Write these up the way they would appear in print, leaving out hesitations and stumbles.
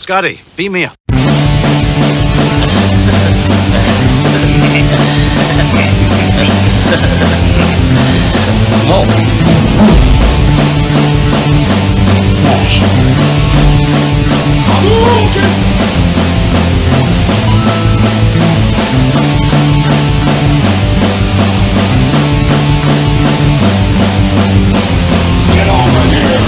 Scotty, beam me up. Smash. Get over here!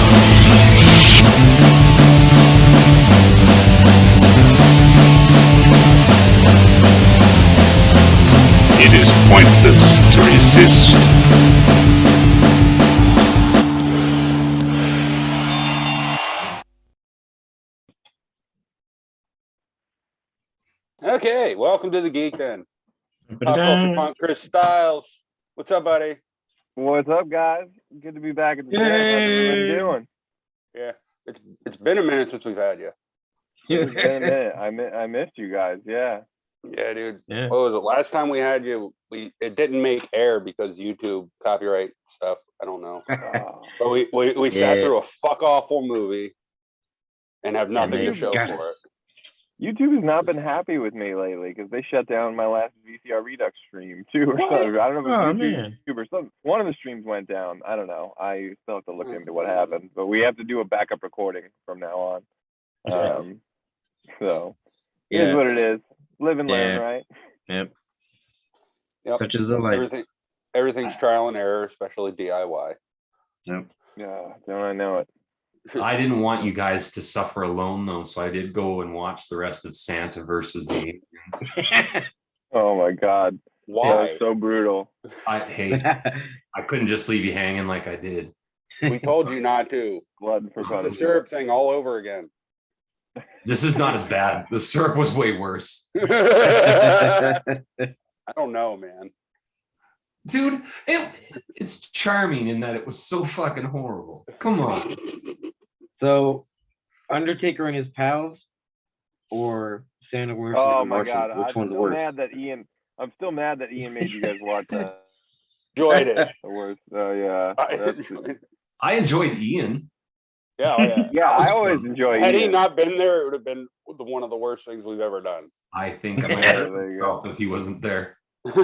It is pointless to resist. Okay, welcome to the Geek Den. Pop culture punk Chris Stiles. What's up, buddy? What's up, guys? Good to be back at the gym. How's everyone doing? Yeah, it's been a minute since we've had you. It's been a minute. I missed you guys. Yeah. Yeah, dude. Yeah. What was it? Last time we had you, it didn't make air because YouTube copyright stuff. I don't know. But we sat through a fuck awful movie and have nothing to show for it. YouTube has not been happy with me lately because they shut down my last VCR Redux stream too, or something. I don't know if it was YouTube or something. One of the streams went down. I don't know. I still have to look into what happened, but we have to do a backup recording from now on. So it is what it is. Live and learn, right? Yep. Such is the life. Everything's trial and error, especially DIY. Yep. Yeah, don't I know it? I didn't want you guys to suffer alone, though, so I did go and watch the rest of Santa versus the Aliens. Oh my God! Why? That's so brutal. I couldn't just leave you hanging like I did. We told you not to. Blood for The punishment. syrup thing all over again. This is not as bad. The syrup was way worse. I don't know, man. Dude, it's charming in that it was so fucking horrible. Come on. So, Undertaker and his pals, or Santa Wears Oh the my Martian? God! Which I'm one's still worse? mad that Ian. I'm still mad that Ian made you guys watch that. Enjoyed it. The worst. Oh yeah. I enjoyed Ian. Yeah, oh, yeah. Yeah, I always enjoy. Had he Ian. not been there, it would have been one of the worst things we've ever done. I think I might Yeah, have there you myself if he wasn't there. But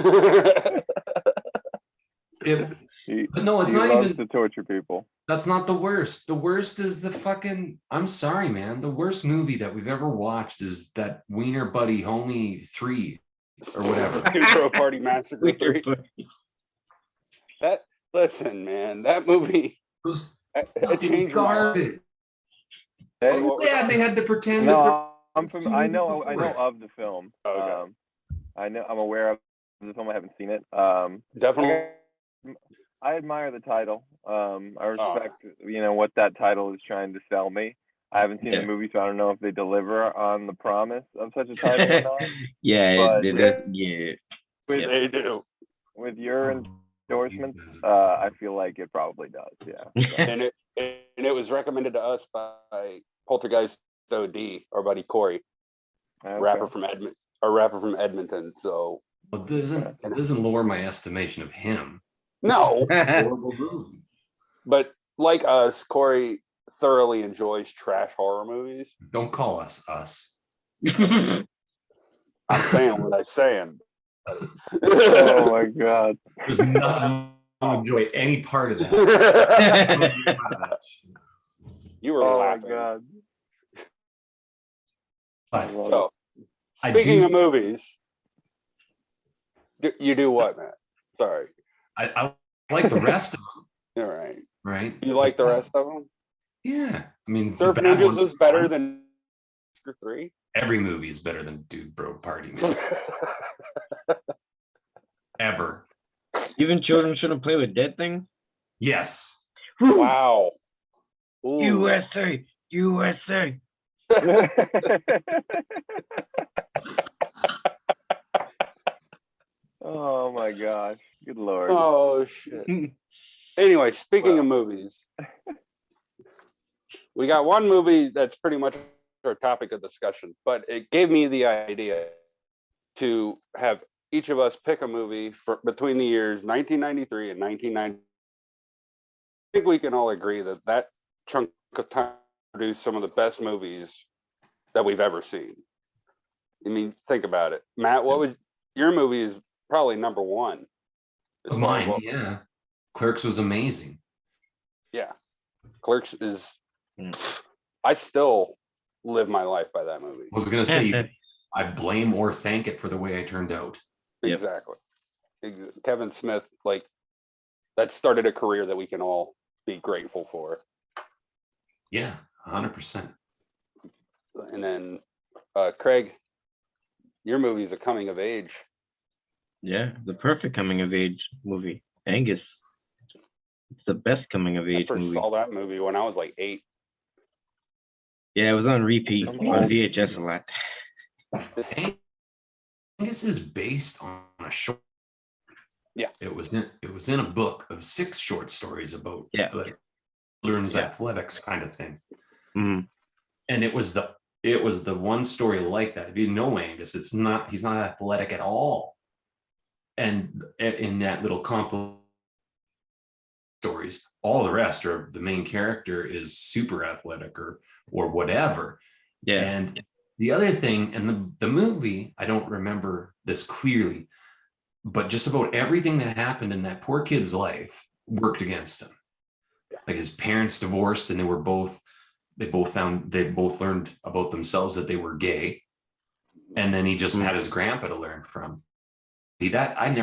no, it's he not loves even to torture people. That's not the worst. The worst is the fucking, I'm sorry, man. The worst movie that we've ever watched is that Wiener Buddy Homie 3 or whatever. Dude, Bro Party Massacre 3. Listen, man, that movie it changed garbage. Yeah, they had to pretend No, that I know of the film. Okay. I'm aware of the film. I haven't seen it. Definitely. I admire the title. I respect, what that title is trying to sell me. I haven't seen the movie, so I don't know if they deliver on the promise of such a title or not. They do. With your endorsements, I feel like it probably does. Yeah. And it was recommended to us by Poltergeist OD, our buddy Corey, rapper from Edmonton. So it doesn't lower my estimation of him. No, horrible movie. But like us, Corey thoroughly enjoys trash horror movies. Don't call us. I'm saying what I'm saying. Oh my God! There's nothing I enjoy any part of that. You were laughing. God. But So, speaking of movies, you do what, Matt? Sorry. I like the rest of them. All right. Right? You like the rest of them? Yeah. I mean, Surf Ninjas was better than 3. Every movie is better than Dude Bro Party movies. Ever. Even children shouldn't play with dead things? Yes. Wow. Ooh. USA. Oh my gosh. Good Lord. Oh shit. Anyway, speaking of movies, we got one movie that's pretty much our topic of discussion, but it gave me the idea to have each of us pick a movie for between the years 1993 and 1990. I think we can all agree that chunk of time produced some of the best movies that we've ever seen. I mean, think about it. Matt, what would your movie is probably number one? as far as Mine, what- yeah. Clerks was amazing. Yeah. Clerks is, Mm. I still live my life by that movie. I was gonna say I blame or thank it for the way I turned out. Yep. Exactly. Kevin Smith, like, that started a career that we can all be grateful for. Yeah, 100%. And then, Craig, your movie is a coming of age. Yeah, the perfect coming of age movie. Angus. It's the best coming of I age first movie. saw that movie when I was like 8. Yeah, it was on repeat Oh, on VHS a lot. Angus is based on a short. Yeah. It was in a book of 6 short stories about like children's athletics kind of thing. Mm. And it was the one story like that. If you know Angus, he's not athletic at all. And in that little compilation stories, all the rest are the main character is super athletic or whatever. Yeah. And the other thing, and the movie, I don't remember this clearly, but just about everything that happened in that poor kid's life worked against him. Like his parents divorced, and they both learned about themselves that they were gay. And then he just had his grandpa to learn from. See that I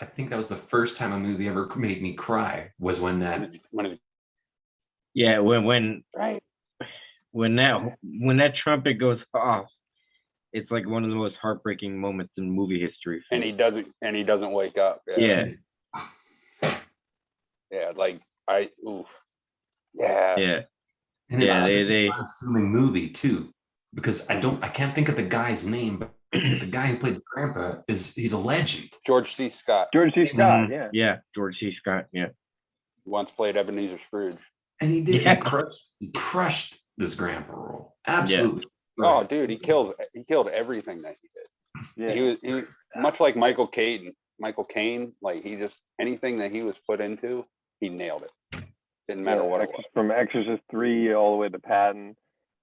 think that was the first time a movie ever made me cry was when that. Yeah, when Right. when that trumpet goes off, it's like one of the most heartbreaking moments in movie history. And he doesn't wake up. Yeah. Yeah, like oof. Yeah. And Yeah, it's they an unassuming movie too, because I can't think of the guy's name, but the guy who played the grandpa he's a legend. George C. Scott. George C. Scott, Mhm. yeah. Yeah, George C. Scott, yeah. Once played Ebenezer Scrooge. And he did. Yeah. He crushed this grandpa role. Absolutely. Oh, dude, he killed everything that he did. Yeah. He was much like Michael Caine, like he just anything that he was put into, he nailed it. Didn't matter what it was. From Exorcist 3 all the way to Patton.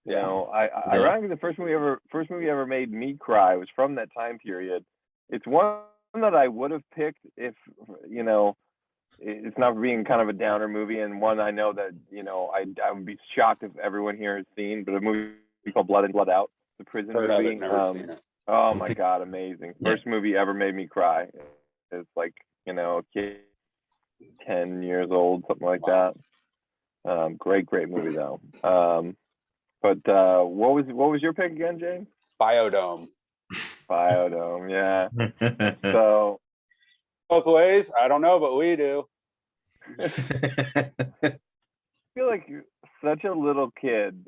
You know, ironically, the first movie ever made me cry was from that time period. It's one that I would have picked if, you know, it's not being kind of a downer movie, and one I know that, you know, I would be shocked if everyone here has seen, but a movie called Blood In, Blood Out, the prison Heard of movie. it, never seen it. Oh my God, amazing. Yeah. First movie ever made me cry. It's like, you know, a kid 10 years old, something like that. Great movie though. But what was your pick again, James? Biodome. Biodome, yeah. So Both ways, I don't know, but we do. I feel like you're such a little kid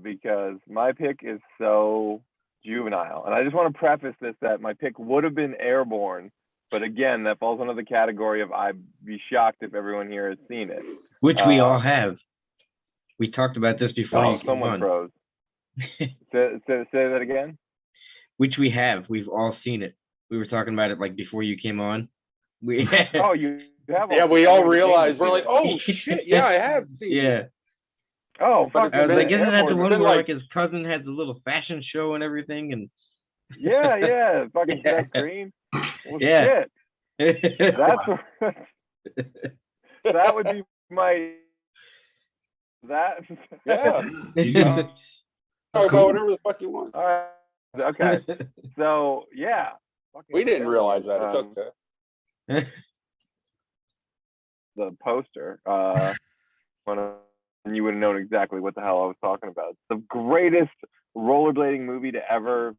because my pick is so juvenile. And I just want to preface this that my pick would have been Airborne, but again, that falls under the category of I'd be shocked if everyone here has seen it. Which we all have. We talked about this before you came someone on. froze. Say that again. Which we have. We've all seen it. We were talking about it like before you came on. We Oh, you have. Yeah, we all realized we're like, oh shit, yeah, I have seen it. yeah. Oh, fuck. I was like, isn't that the Airborne's one been where like- like his cousin has a little fashion show and everything? And Yeah. Fucking Seth Green. Well, Yeah. shit. That would be my. That. Yeah. That's Talk cool. about whatever the fuck you want. All right. Okay. So yeah. We didn't realize that. It's Um, okay. The poster. And you would have known exactly what the hell I was talking about. It's the greatest rollerblading movie to ever.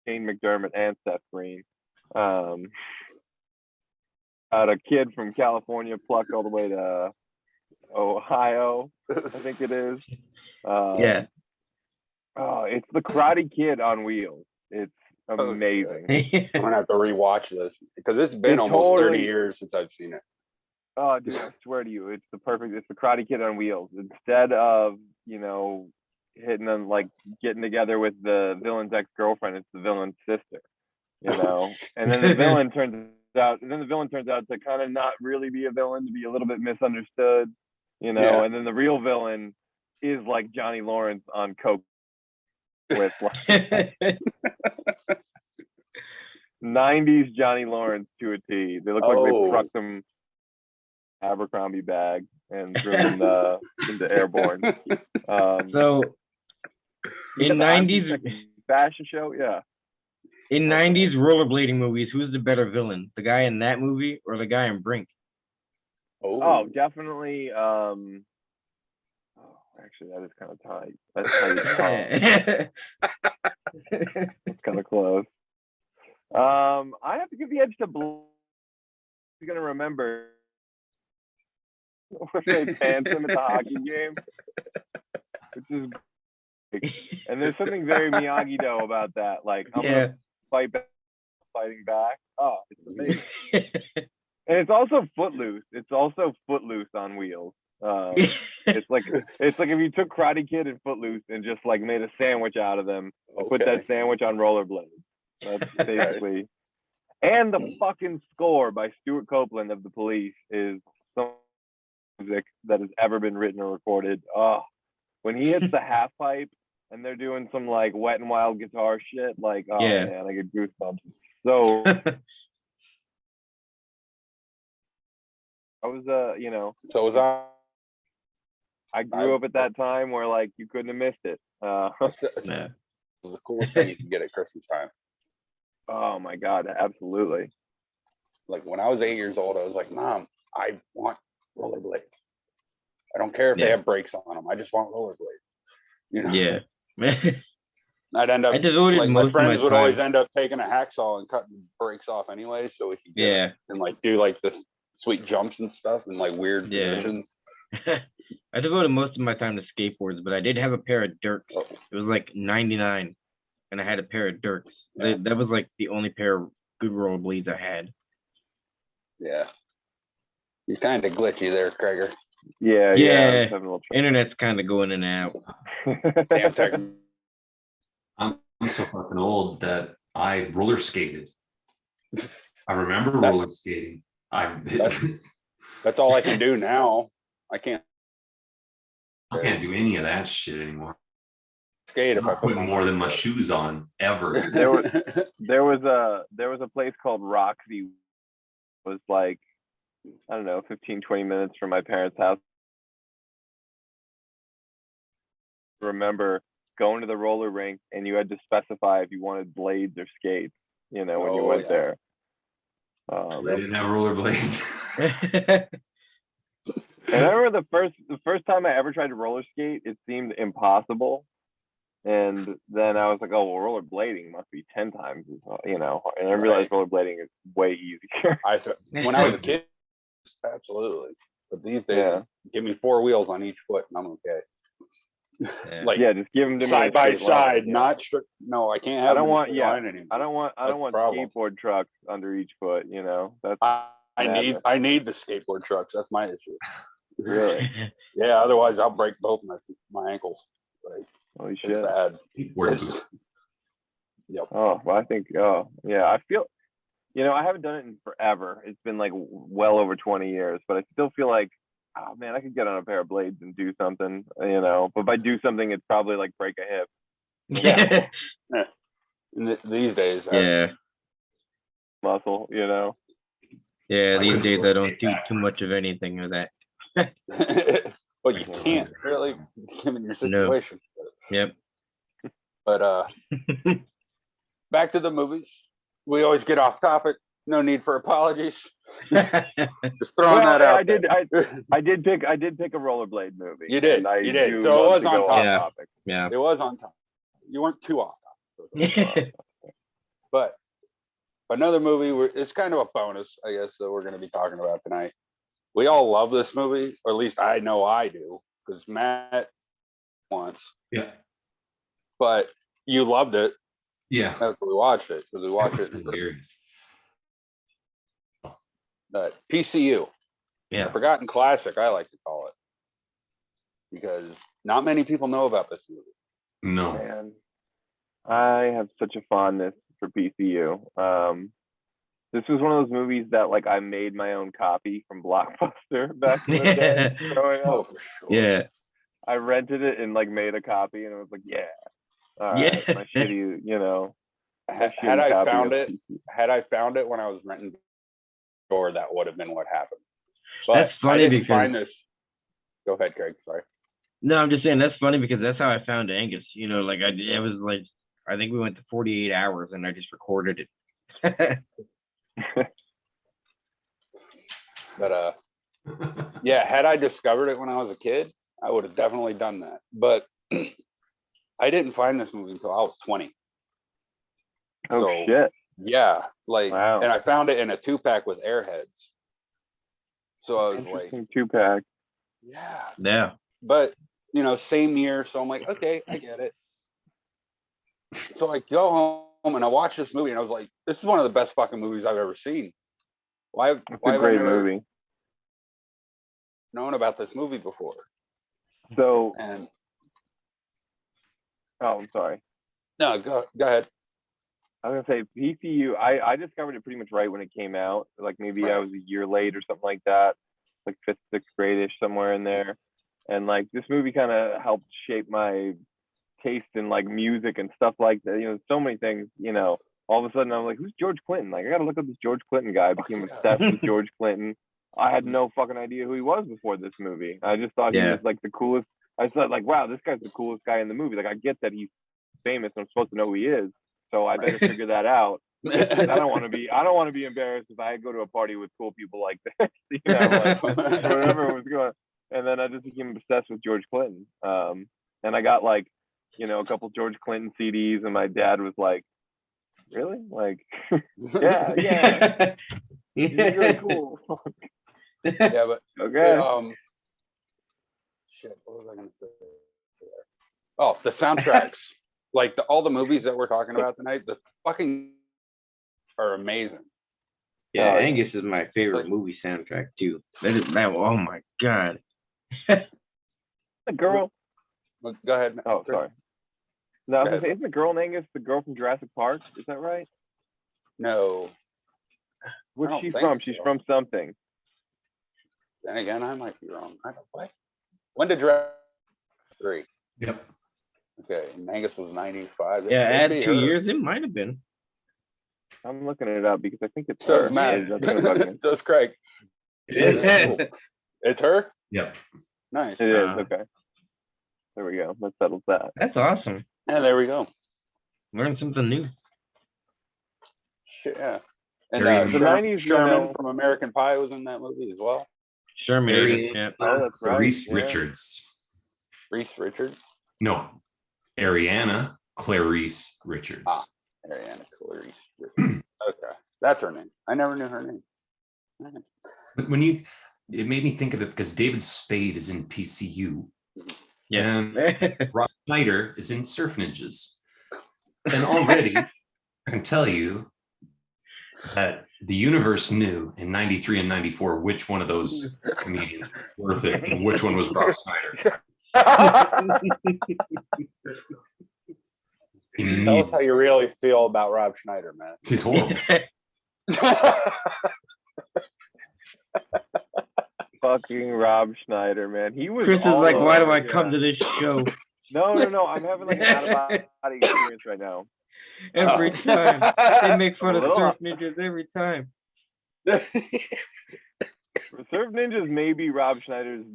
Shane McDermott and Seth Green. About a kid from California plucked all the way to Ohio, I think it is. Yeah. Oh, it's the Karate Kid on wheels. It's amazing. I'm gonna have to rewatch this because it's been It's almost 30 totally- years since I've seen it. Oh, dude, I swear to you, it's the Karate Kid on wheels. Instead of, you know, hitting them, like getting together with the villain's ex-girlfriend, it's the villain's sister, you know? And then the villain turns out to kind of not really be a villain, to be a little bit misunderstood, you know? Yeah. And then the real villain is like Johnny Lawrence on coke. with like 90s Johnny Lawrence to a T. They look like they trucked them Abercrombie bag and threw them into Airborne. So in 90s fashion show, yeah. In 90s rollerblading movies, who's the better villain? The guy in that movie or the guy in Brink? Oh, definitely. Actually, that is kind of tight. That's tight. It's kind of close. I have to give the edge to Blue. He's gonna remember where they pants him at the hockey game, which is great. And there's something very Miyagi-Do about that. Like, I'm gonna fight back, fighting back. Oh, it's amazing. And it's also Footloose. It's also Footloose on wheels. It's like if you took Karate Kid and Footloose and just like made a sandwich out of them and put that sandwich on rollerblades. That's basically. And the fucking score by Stuart Copeland of The Police is some music that has ever been written or recorded. Oh, when he hits the half pipe and they're doing some like Wet and Wild guitar shit, like man, I get goosebumps. So I was So was I grew up at that time where like you couldn't have missed it. It's the coolest thing you can get at Christmas time. Oh my God, absolutely. Like when I was 8 years old, I was like, Mom, I want rollerblades. I don't care if they have brakes on them. I just want rollerblades. You know? Yeah. I'd end up like my friends would always end up taking a hacksaw and cutting brakes off anyway, so we could get it and like do like this sweet jumps and stuff and like weird positions. I devoted most of my time to skateboards, but I did have a pair of Dirks. It was like 99, and I had a pair of Dirks. That was like the only pair of good rollerblades I had. Yeah. You're kind of glitchy there, Krager. Yeah. Internet's kind of going in and out. Damn tech. I'm so fucking old that I roller skated. I remember roller skating. That's all I can do now. I can't do any of that shit anymore. Skate if I put more than my shoes on ever. There was a place called Roxy. It was like, I don't know, 15-20 minutes from my parents' house. I remember going to the roller rink and you had to specify if you wanted blades or skates, when you went there. They didn't have rollerblades. And I remember the first time I ever tried to roller skate, it seemed impossible. And then I was like, oh, well, rollerblading must be 10 times, and I realized rollerblading is way easier. When I was a kid, absolutely. But these days, give me 4 wheels on each foot and I'm okay. Just give them to side by side, not strict. No, I can't have. I don't want problem. Skateboard trucks under each foot. That's I need the skateboard trucks. That's my issue. Really? Yeah. Otherwise, I'll break both my ankles. Like, holy shit! Bad. Yep. Oh, well, I think. Oh, yeah. I feel. I haven't done it in forever. It's been like well over 20 years, but I still feel like, oh man, I could get on a pair of blades and do something, but by do something, it's probably like break a hip. Yeah. These days. Muscle, Yeah, these days I don't do too much of anything of that. But you can't really, given your situation. No. Yep. But back to the movies. We always get off topic. No need for apologies. Just throwing that out. I did pick a rollerblade movie. You did. You did. So it was on topic. Yeah. It was on top. You weren't too off topic. But another movie, it's kind of a bonus, I guess, that we're going to be talking about tonight. We all love this movie, or at least I know I do, because Matt once. Yeah. But you loved it. Yeah. That's why we watched it. Because we watched it. Hilarious. PCU. Yeah. A forgotten classic, I like to call it. Because not many people know about this movie. No. Man, I have such a fondness for PCU. This was one of those movies that like I made my own copy from Blockbuster back in the day growing up. Oh, for sure. Yeah. I rented it and like made a copy and I was like, yeah. All right, Yeah. my shitty, you know. Had shitty I copy found of it, PC. had I found it when I was renting, or that would have been what happened. But That's I funny didn't because find this. Go ahead, Craig. Sorry. no, I'm just saying that's funny because that's how I found Angus. You know, like it was like I think we went to 48 hours and I just recorded it. But yeah, had I discovered it when I was a kid, I would have definitely done that. But I didn't find this movie until I was 20. Oh So, shit! Yeah, like, Wow. and I found it in a 2-pack with Airheads. So I was like, Interesting 2-pack. yeah. Yeah. But you know, same year, so I'm like, okay, I get it. So I go home and I watch this movie, and I was like, this is one of the best fucking movies I've ever seen. Why It's have a I great never movie. known about this movie before? So, And oh, I'm sorry. no, go ahead. I was gonna say PCU. I discovered it pretty much right when it came out. Like maybe I Right. was a year late or something like that, like 5th, 6th grade-ish, somewhere in there. And like this movie kind of helped shape my taste in like music and stuff like that. You know, so many things. You know, all of a sudden I'm like, who's George Clinton? Like I gotta look up this George Clinton guy. I became yeah. obsessed with George Clinton. I had no fucking idea who he was before this movie. I just thought he Yeah. was like the coolest. I thought like, wow, this guy's the coolest guy in the movie. Like I get that he's famous and I'm supposed to know who he is. So I better figure that out. I don't want to be embarrassed if I go to a party with cool people like this, you know, like whatever was going. And then I just became obsessed with George Clinton. And I got like, you know, a couple George Clinton CDs, and my dad was like, "Really? Like, yeah, he's really cool." Yeah, but Okay. shit, what was I gonna say there? Oh, the soundtracks. Like all the movies that we're talking about tonight, the fucking are amazing. Yeah, Oh, yeah. Angus is my favorite movie soundtrack too. That oh my god. The girl. Go ahead. Oh, sorry. No, I was Go gonna ahead. say, isn't the girl in Angus the girl from Jurassic Park? Is that right? No. Where's don't she think from? She's so. from something. Then again, I might be wrong. I don't what? When did Jurassic 3? Yep. Okay, and Angus was 95. Yeah, It could add be 2 her. years, it might have been. I'm looking it up because I think it's So her. is Matt. That's gonna bug me. So is Craig. It is. Cool. It's her? Yep. Nice. It is, okay. There we go. That settles that. That's awesome. Yeah, there we go. Learn something new. Shit, yeah. And Very The 90s, Sherman you know, from American Pie was in that movie as well. Sherman. Ariana Yeah. Oh, that's right, Clarice yeah. Richards. Reese Richards. No, Ariana Clarice Richards. Ah. Ariana Clarice Richards. Okay, that's her name. I never knew her name. Alright. But when you, it made me think of it because David Spade is in PCU. Yeah. And Rob Schneider is in Surf Ninjas. And already, I can tell you that the universe knew in 93 and 94 which one of those comedians was worth it and which one was Rob Schneider. Tell us how you really feel about Rob Schneider, man. He's horrible. Fucking Rob Schneider, man. He was Chris is all like, why do over, I come to this show No. I'm having like an out-of-body experience right now. every time? They make fun of Little- Surf Ninjas every time. Surf Ninjas may be Rob Schneider's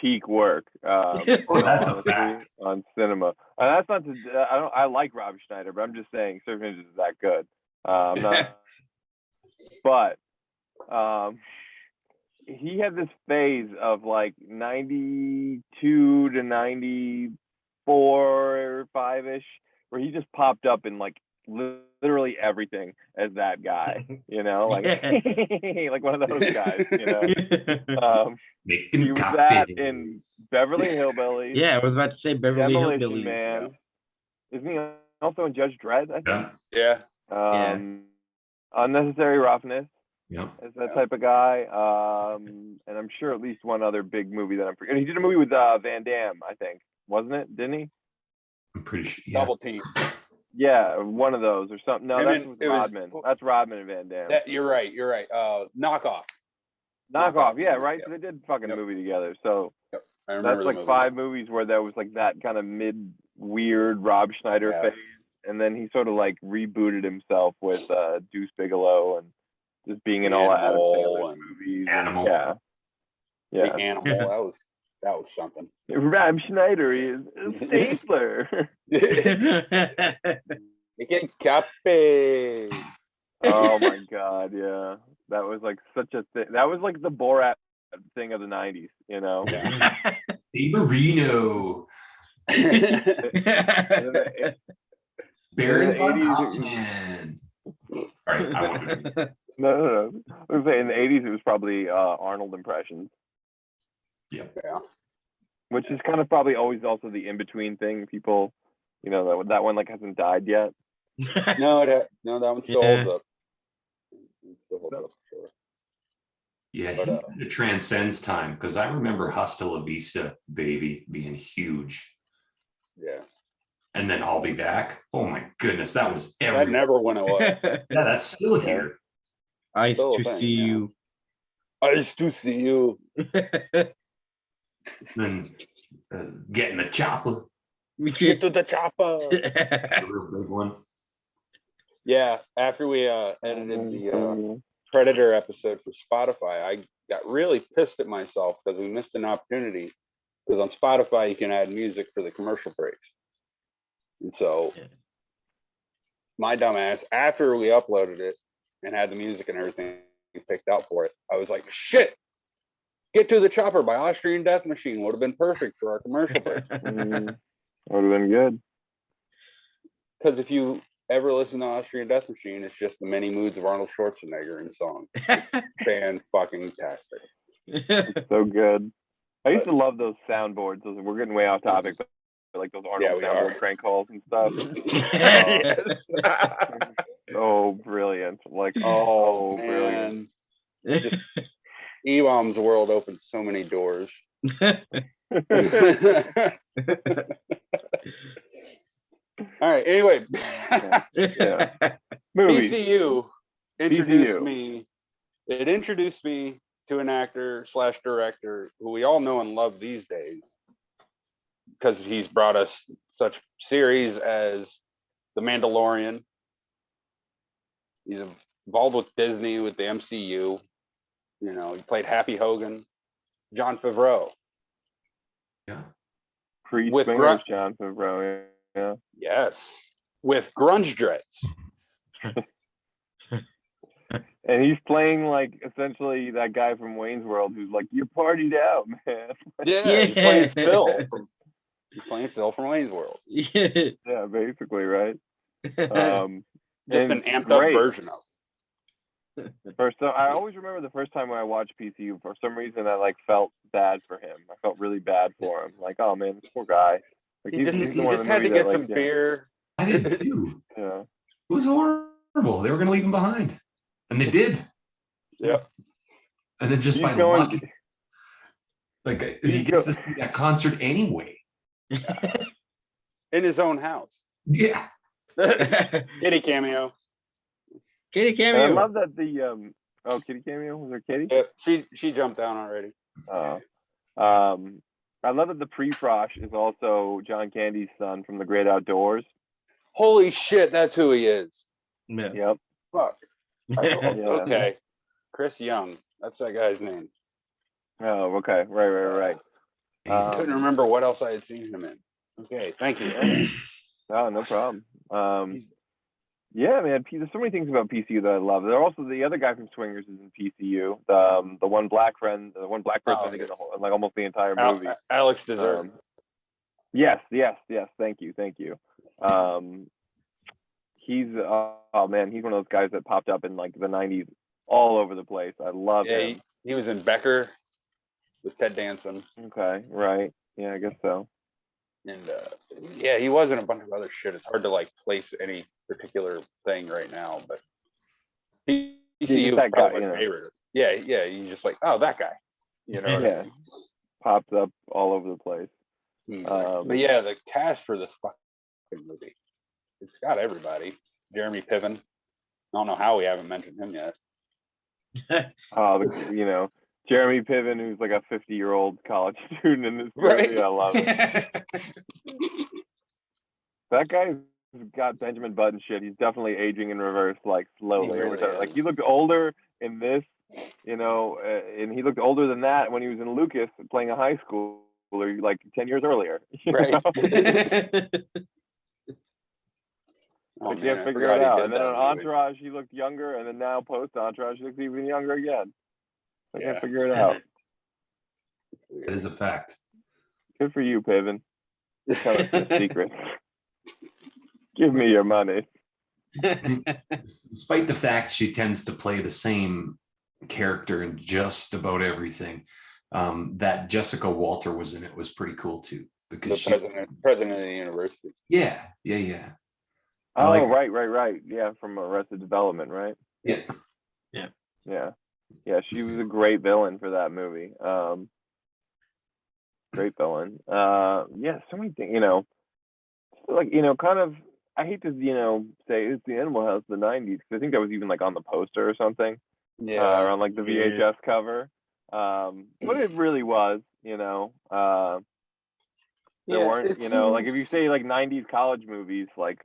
peak work. Oh, that's a honestly, fact. on cinema. And that's not to. I like Rob Schneider, but I'm just saying Surf Ninjas is that good. I'm not. But he had this phase of like 92 to 94 or 5-ish, where he just popped up in like literally everything as that guy, you know, like like one of those guys, you know. Making He was that cocktails. in Beverly Hillbillies. Yeah, I was about to say Beverly Demolition Hillbillies. Man. Isn't he also in Judge Dredd? I think. Yeah. Yeah. Unnecessary Roughness Yeah. is that type of guy. And I'm sure at least one other big movie that I'm forgetting. He did a movie with Van Damme, I think, wasn't it? Didn't he? I'm pretty sure. Yeah. Double team. Yeah, one of those or something. No, And that's then with it was- Rodman. That's Rodman and Van Damme. You're right. Knockoff. Knockoff, yeah, right. Yep. So they did fucking Yep. movie together. So I remember that's the like movie. 5 movies where there was like that kind of mid weird Rob Schneider Yeah. phase, and then he sort of like rebooted himself with Deuce Bigelow and just being in all of Adam Animal Sandler's and movies. Animal. And, The yeah. Animal. That was something. Rob Schneider is a stapler. Get cape. Oh my god, yeah. That was like such a thing. That was like the Borat thing of the 90s, you know? Hey, Marino. Baron von 80s, Kaufman. All right, I won't do it. No. I was saying in the 80s, it was probably Arnold impressions, Yep. Yeah. which is kind of probably always also the in-between thing. People, you know, that one like hasn't died yet. No, that one still Yeah. holds up. It still holds up for sure. Yeah, But, he kind of transcends time because I remember Hasta La Vista, Baby being huge. Yeah. And then I'll Be Back. Oh my goodness, that was That everywhere. never went away. Yeah, that's still here. I Still a to thing, see yeah. you. I used to see you. Then Get in the Chopper, Get to the chopper. a real big one. Yeah. After we edited the Predator episode for Spotify, I got really pissed at myself because we missed an opportunity. Because on Spotify, you can add music for the commercial breaks. And so, Yeah. my dumbass, after we uploaded it and had the music and everything picked out for it, I was like, shit, Get to the Chopper by Austrian Death Machine would have been perfect for our commercial break. Would have been good. Because if you ever listen to Austrian Death Machine, it's just the many moods of Arnold Schwarzenegger in song. Fan-fucking-tastic. So good. I used to love those soundboards. We're getting way off topic, but like those Arnold Yeah, we soundboard are. prank calls and stuff. Yes. Oh, brilliant. Like, oh, brilliant. man. Just E-Bomb's world opened so many doors. All right, anyway. Yeah. Movies. PCU introduced PCU. me. It introduced me to an actor / director who we all know and love these days because he's brought us such series as The Mandalorian. He's involved with Disney, with the MCU. You know, he played Happy Hogan. Jon Favreau. Yeah. With Pre-Swingers, John Favreau. Yeah. Yes. With grunge dreads. And he's playing like essentially that guy from Wayne's World who's like, "You're partied out, man." Yeah, he's playing Phil. He's playing Phil from Wayne's World. Yeah, basically, right? Just And an amped up great. version of So I always remember the first time when I watched PCU. For some reason, I like felt bad for him. I felt really bad for him. Like, oh man, this poor guy. Like it. He just the one in the had to movie get that, some like, beer. I did too. Yeah. It was horrible. They were going to leave him behind. And they did. Yeah. And then just He's by going- luck, like he gets to see that concert anyway. In his own house. Yeah. Kitty cameo. Kitty And I cameo. love that the Kitty cameo. Was there Kitty? Yeah, she jumped down already. I love that the pre-frosh is also John Candy's son from The Great Outdoors. Holy shit, that's who he is. Yeah. Yep. Fuck. Yeah. Okay. Chris Young. That's that guy's name. Oh, okay. Right. Couldn't remember what else I had seen him in. Okay, thank you. Oh, no problem. Yeah, man. There's so many things about PCU that I love. There also the other guy from Swingers is in PCU. The one black friend, the one black person, I think, in the whole, like almost the entire movie. Alex Dessert. Yes. Thank you. He's oh man, he's one of those guys that popped up in like the 90s all over the place. I love Yeah, him. he was in Becker with Ted Danson. Okay, right. Yeah, I guess so. And yeah, he was in a bunch of other shit. It's hard to like place any particular thing right now, but PCU is that probably guy, my favorite. Yeah, you just like, oh, that guy. You know what I Yeah. mean? Pops up all over the place. But yeah, the cast for this fucking movie, it's got everybody. Jeremy Piven. I don't know how we haven't mentioned him yet. Jeremy Piven, who's like a 50-year-old college student in this movie. Right. I love it. That guy's got Benjamin Button shit. He's definitely aging in reverse, like slowly. really Like is. he looked older in this, and he looked older than that when he was in Lucas playing a high schooler like 10 years earlier. Right. Know? Oh, I man, can't I figure forgot it he out. did And then that on movie. Entourage, he looked younger, and then now post Entourage, he looks even younger again. I Yeah. can't figure it out. That is a fact. Good for you, Piven. Tell us the secret. Give me your money. Despite the fact she tends to play the same character in just about everything, that Jessica Walter was in it was pretty cool too, The because president of the university. yeah. I Oh, like- right. Yeah, from Arrested Development, right? Yeah. Yeah, she was a great villain for that movie. Great villain. Yeah, so many things, like, kind of, I hate to, say it's the Animal House of the 90s, because I think that was even like on the poster or something, or on like the VHS cover. But it really was, there weren't, like if you say like 90s college movies, like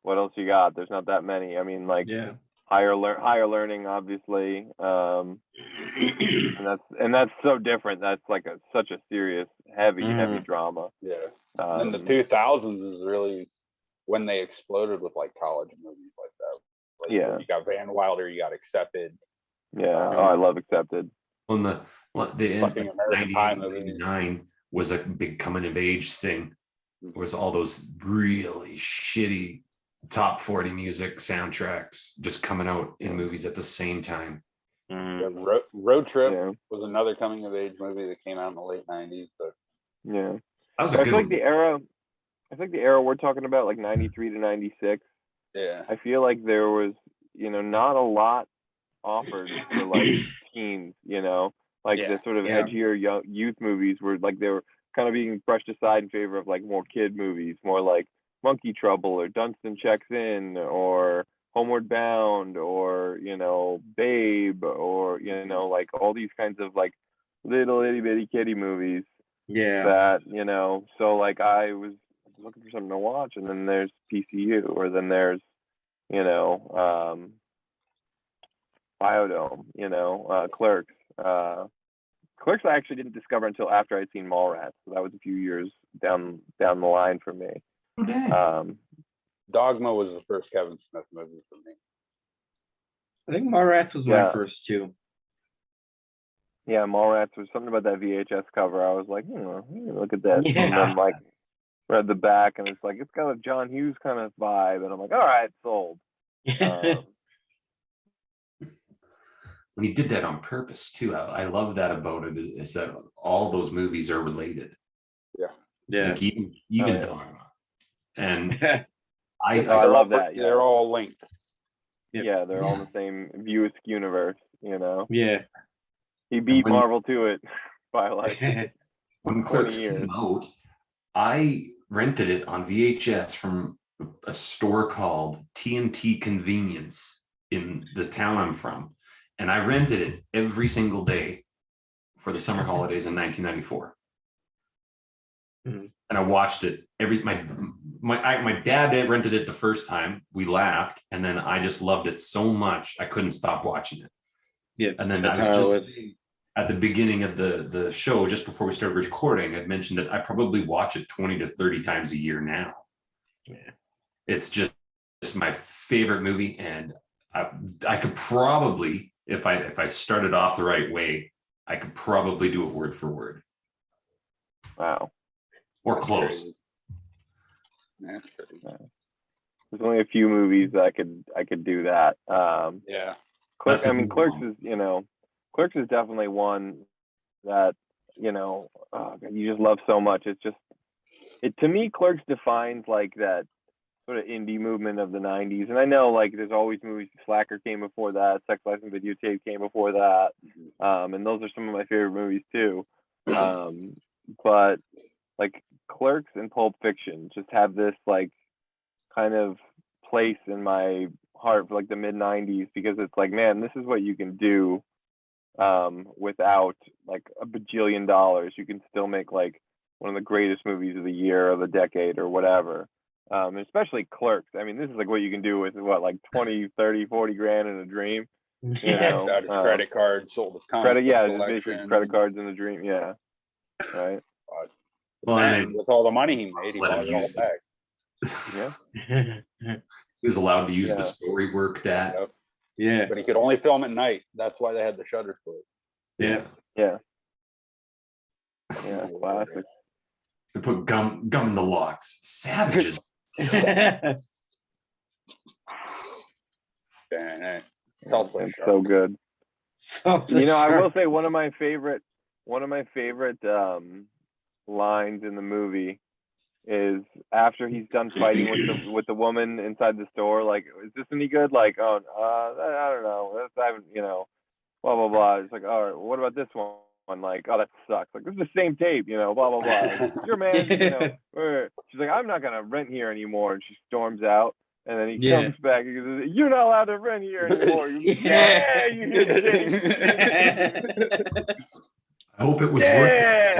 what else you got? There's not that many. I mean, like higher learning, obviously. And that's so different. That's like such a serious, heavy drama. Yeah. And the 2000s is really when they exploded with like college movies like that. Like, Yeah. You got Van Wilder, you got Accepted. Yeah. I love Accepted. When the Fucking American Pie movie. 99 was a big coming of age thing. There was all those really shitty top 40 music soundtracks just coming out in movies at the same time. Yeah, Road Trip was another coming of age movie that came out in the late 90s. But that was a I good feel like one. the era we're talking about, like 93 to 96. yeah, I feel like there was, not a lot offered for like teens, like the sort of edgier youth movies were like they were kind of being brushed aside in favor of like more kid movies, more like Monkey Trouble or Dunstan Checks In or Homeward Bound or, Babe or, like all these kinds of like little itty bitty kitty movies. Yeah. That, so like I was looking for something to watch, and then there's PCU, or then there's, Biodome, Clerks. Clerks I actually didn't discover until after I'd seen Mallrats, so that was a few years down the line for me. Dogma was the first Kevin Smith movie for me. I think Mallrats was my first too. Yeah, Mallrats was something about that VHS cover. I was like, look at this. Yeah. And then like read the back, and it's like, it's got a John Hughes kind of vibe, and I'm like, all right, sold. When he did that on purpose too. I love that about it is that all those movies are related. Yeah. Like even Dogma. And I love that. Yeah. They're all linked. Yeah, they're all in the same View Askew universe, Yeah. He beat Marvel to it by like when 20 Clerks years. came out, I rented it on VHS from a store called TNT Convenience in the town I'm from. And I rented it every single day for the summer holidays in 1994. Mhm. And I watched it my dad rented it the first time. We laughed, and then I just loved it so much I couldn't stop watching it. Yeah. And then I was just at the beginning of the show, just before we started recording, I'd mentioned that I probably watch it 20 to 30 times a year now. Yeah. It's just my favorite movie, and I could probably, if I started off the right way, I could probably do it word for word. Wow. Or close. That's crazy. There's only a few movies that I could do that. Yeah. Clerks That's a good Clerks one. is, Clerks is definitely one that, you just love so much. It's just, to me, Clerks defines like that sort of indie movement of the 90s. And I know like there's always movies, Slacker came before that, Sex, Life, and Videotape came before that. And those are some of my favorite movies too. But like Clerks and Pulp Fiction just have this like kind of place in my heart for like the mid 90s, because it's like, man, this is what you can do without like a bajillion dollars. You can still make like one of the greatest movies of the year or the decade or whatever. Especially Clerks. I mean, this is like what you can do with what, like 20, 30, 40 grand in a dream. You know, Out his credit card, sold his comic credit, book yeah, just basically collection. credit cards in a dream, yeah, right. Well, And with all the money he made, he let him bought it all use back. Yeah, he was allowed to use Yeah. the story work that. Yep. Yeah. But he could only film at night. That's why they had the shutters closed. Yeah. yeah, classic. They put gum in the locks. Savages. Dang, It's so good. You know, I will say one of my favorite lines in the movie is after he's done fighting with the woman inside the store. Like, is this any good? Like, oh, I don't know. I haven't, you know, blah blah blah. It's like, all right, what about this one? Like, oh, that sucks. Like, this is the same tape, you know, blah blah blah. Like, your man, you know. She's like, I'm not gonna rent here anymore, and she storms out. And then he comes back and goes, "You're not allowed to rent here anymore." Yeah, you I hope it was worth it.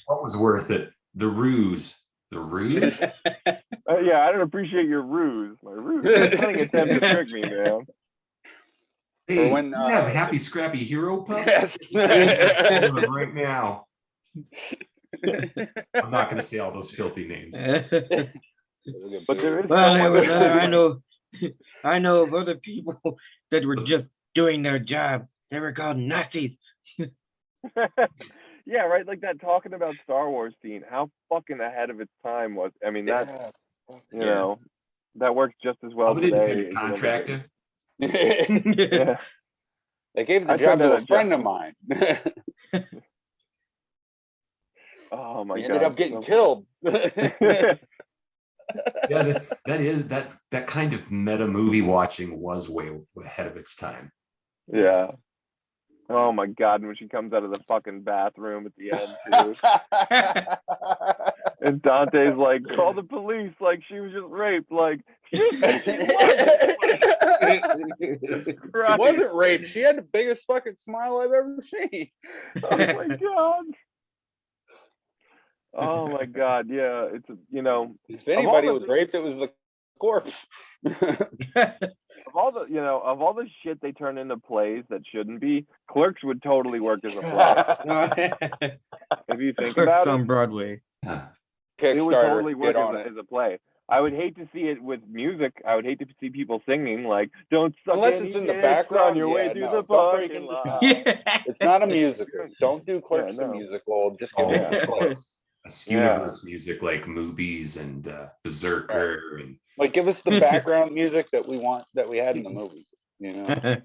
What was worth it? The ruse. The ruse? Yeah, I don't appreciate your ruse. My ruse is a cunning attempt to trick me, man. Hey, when, you have Happy Scrappy Hero Pup? Yes. Right now. I'm not going to say all those filthy names. But there is well, I know of other people that were just doing their job. They were called Nazis. Yeah, right. Like that talking about Star Wars scene. How fucking ahead of its time was. I mean, that you know, that works just as well today. Contractor. Yeah. They gave the job to a friend of mine. Oh my god! He ended up getting killed. Yeah, that kind of meta movie watching was way ahead of its time. Yeah. Oh my god! When she comes out of the fucking bathroom at the end too, and Dante's like, "Call the police!" Like she was just raped. Like she wasn't raped. She had the biggest fucking smile I've ever seen. Oh my god. Oh my god, yeah, it's, you know, if anybody was raped, it was the corpse. of all the shit they turn into plays that shouldn't be, Clerks would totally work as a play. If you think about it, on Broadway, it would totally work as a play. I would hate to see it with music. I would hate to see people singing like "Don't suck unless it's in the background on your way to the parking lot." It's not a musical. Don't do Clerks the musical. Just give us universe music like movies and Berserker and like give us the background music that we want, that we had in the movie, you know.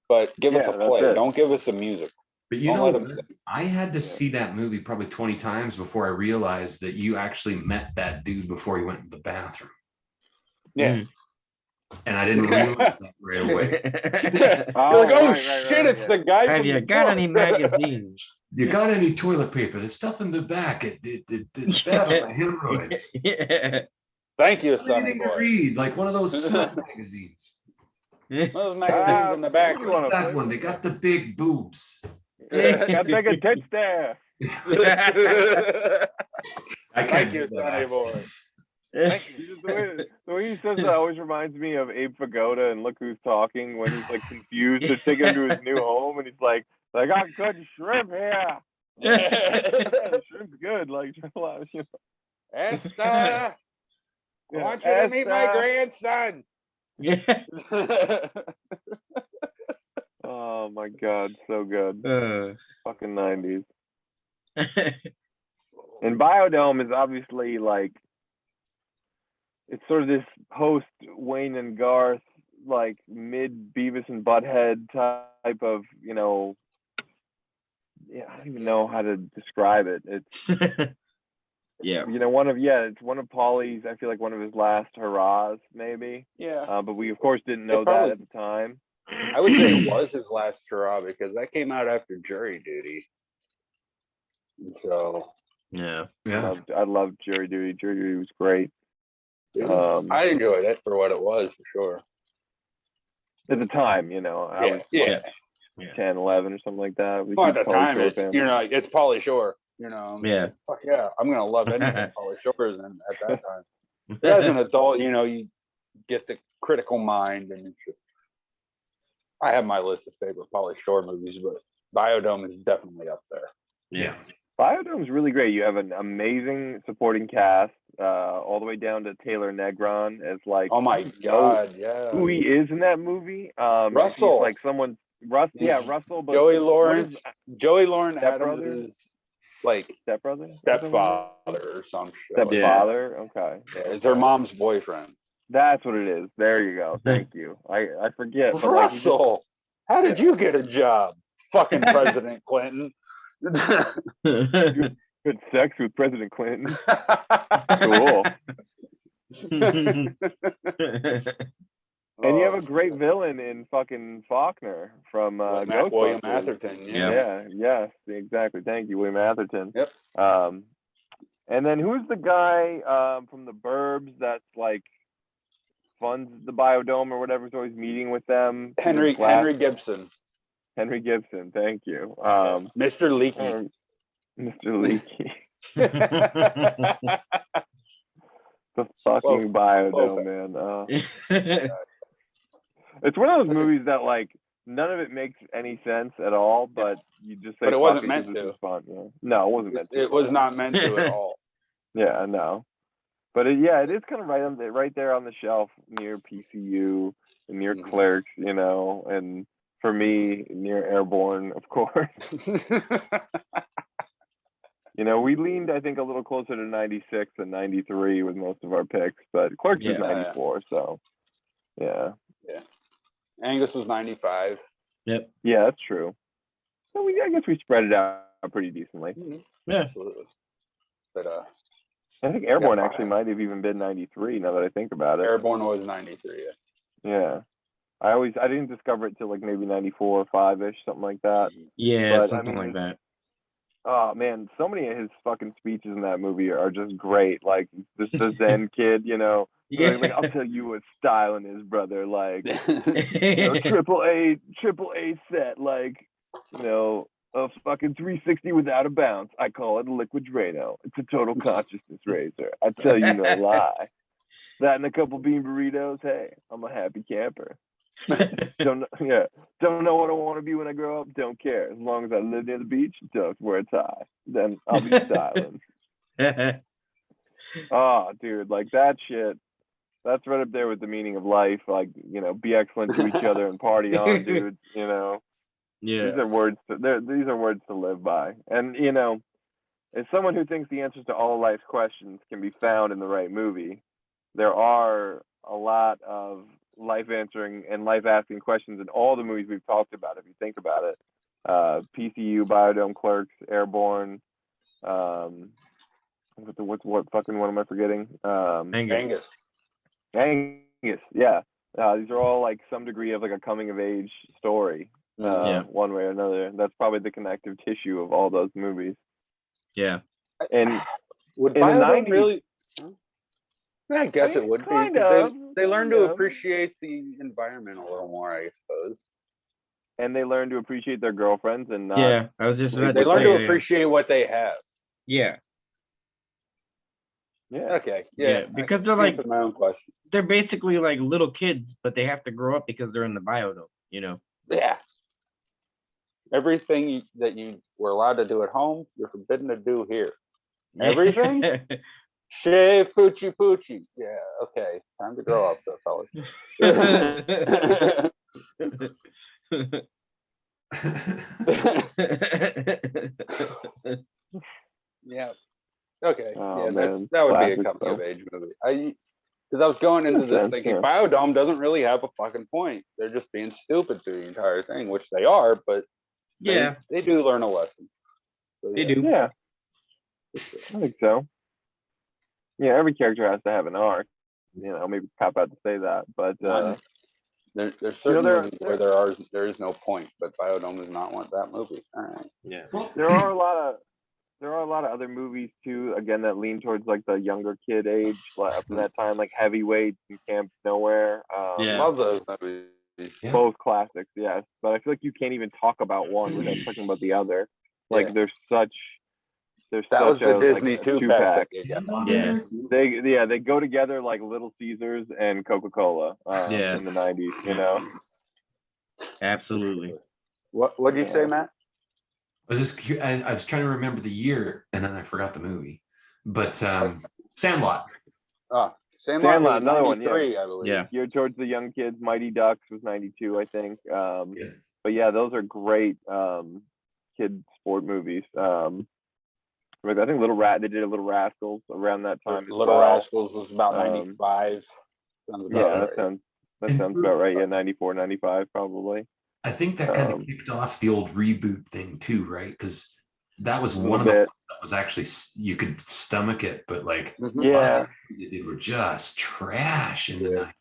But give us a play. Don't give us a music. But you know, I had to see that movie probably 20 times before I realized that you actually met that dude before he went to the bathroom. Yeah. And I didn't realize that right away. You're like, shit, it's the guy. Have you got any magazines? You got any toilet paper? There's stuff in the back. It's bad on my hemorrhoids. Yeah. Thank you, Sonny boy. Read like one of those smut magazines. One of those magazines in the back. That one. They got the big boobs. Got bigger tits there. Thank you, Sonny boy. Thank you. The way he says that always reminds me of Abe Vigoda and Look Who's Talking, when he's like confused to take him to his new home, and he's like, "I got good shrimp here." The shrimp's good. Like, Esther, I want you to meet my grandson. Oh my god, so good. Fucking 90s. And Biodome is obviously like, it's sort of this post Wayne and Garth, like mid Beavis and Butthead type of, you know, I don't even know how to describe it. It's yeah, you know, it's one of Paulie's, I feel like one of his last hurrahs, maybe. Yeah. But we of course didn't know that at the time. I would say it was his last hurrah because that came out after Jury Duty. So yeah. I loved Jury Duty. Jury Duty was great. I enjoyed it for what it was, for sure. At the time, you know, I was 10, 11 or something like that. Well, at the time, it's, you know, it's Pauly Shore, you know. Yeah. Fuck yeah, I'm gonna love anything Pauly Shore then at that time. But as an adult, you get the critical mind, and I have my list of favorite Pauly Shore movies, but Biodome is definitely up there. Yeah. Biodome's really great. You have an amazing supporting cast, all the way down to Taylor Negron as like. Oh my God, yeah. Who he is in that movie? Russell. He's like someone. Russell. But Joey Lawrence. Joey Lauren Stepbrother? Adams is like Stepbrother. stepfather or some shit. Stepfather. Okay. Yeah, it's her mom's boyfriend. That's what it is. There you go. Thank you. I forget. But Russell, how did you get a job? Fucking President Clinton. Good sex with President Clinton. Cool. And you have a great villain in fucking Faulkner from William Ghostbusters. Atherton. Yeah. Yes. Exactly. Thank you, William Atherton. Yep. And then who's the guy from the Burbs that's like funds the Biodome or whatever? Is always meeting with them. Henry Gibson. Henry Gibson. Thank you. Mr. Leakey. Mr. Leakey. The fucking Biodome, man. It's one of those movies that like none of it makes any sense at all, but you just say. But it wasn't meant to. to. Yeah. No, it wasn't meant to. It was not meant to at all. Yeah, no. But it is kind of right there on the shelf near PCU and near Clerks, and for me near Airborne, of course. We leaned, I think, a little closer to 96 than 93 with most of our picks, but Clerks is 94, so yeah. Yeah. Angus was 95. Yep. Yeah, that's true. So I guess we spread it out pretty decently. Yeah. Absolutely. But I think Airborne actually might have even been 93 now that I think about it. Airborne was 93. Yeah. I didn't discover it till like maybe 94 or 5-ish, something like that. Yeah, But, something like that. Oh man, so many of his fucking speeches in that movie are just great. Like the Zen kid, Yeah. like I'll tell you what styling is, brother. Like triple A set, like a fucking 360 without a bounce. I call it a liquid Drano. It's a total consciousness razor. I tell you no lie. That and a couple bean burritos. Hey, I'm a happy camper. Don't know what I want to be when I grow up. Don't care. As long as I live near the beach, don't wear a tie. Then I'll be styling. Oh, dude, like that shit. That's right up there with the meaning of life. Like, be excellent to each other and party on, dude. Yeah. These are words to live by. And as someone who thinks the answers to all of life's questions can be found in the right movie, there are a lot of life answering and life asking questions in all the movies we've talked about, if you think about it. PCU, Biodome, Clerks, Airborne, what fucking one am I forgetting? Angus. Angus, yeah. These are all like some degree of like a coming of age story, one way or another. That's probably the connective tissue of all those movies. Yeah. And would in the Biodome 90s, really? I guess it would be. They learn to appreciate the environment a little more, I suppose. And they learn to appreciate their girlfriends and not. Yeah, I was just about They to learn say, to appreciate what they have. Yeah. Yeah. Okay. Yeah, because they're like Answer my own question. they're basically like little kids, but they have to grow up because they're in the biodome, Yeah. Everything that you were allowed to do at home, you're forbidden to do here. Everything? Shave poochie poochie. Yeah, okay. Time to grow up though, fellas. Yeah. Okay. Oh, yeah, man. that would be a Classic coming stuff. of age movie. Because I was going into this thinking Biodome doesn't really have a fucking point. They're just being stupid through the entire thing, which they are, but Yeah. they do learn a lesson. So, They do. Yeah. I think so. Yeah, every character has to have an arc. Maybe cop out to say that, but there's certain movies where there is no point, but Biodome is not that movie. All right. Yeah. there are a lot of other movies too, again, that lean towards like the younger kid age, like from that time, like Heavyweight and Camp Nowhere. Yeah. Love those movies. Both classics, yes. But I feel like you can't even talk about one without talking about the other. Like there's such They're That was such the a, Disney like, a two-pack. Yeah. They go together like Little Caesars and Coca-Cola Yeah. in the 90s, you know. Absolutely. What'd you say, Matt? I was trying to remember the year, and then I forgot the movie. But Sandlot. Sandlot was another one, 93, I believe. Yeah. Geared towards the young kids. Mighty Ducks was 92, I think. Yeah. But yeah, those are great kid sport movies. Like I think they did a Little Rascals around that time. Little Rascals was about 95. Sounds about Yeah, right. that sounds about right. Yeah, 94, 95 probably. I think that kind of kicked off the old reboot thing too, right? Because that was one of the ones that was actually, you could stomach it, but like a lot of the things they did were just trash in the 90s.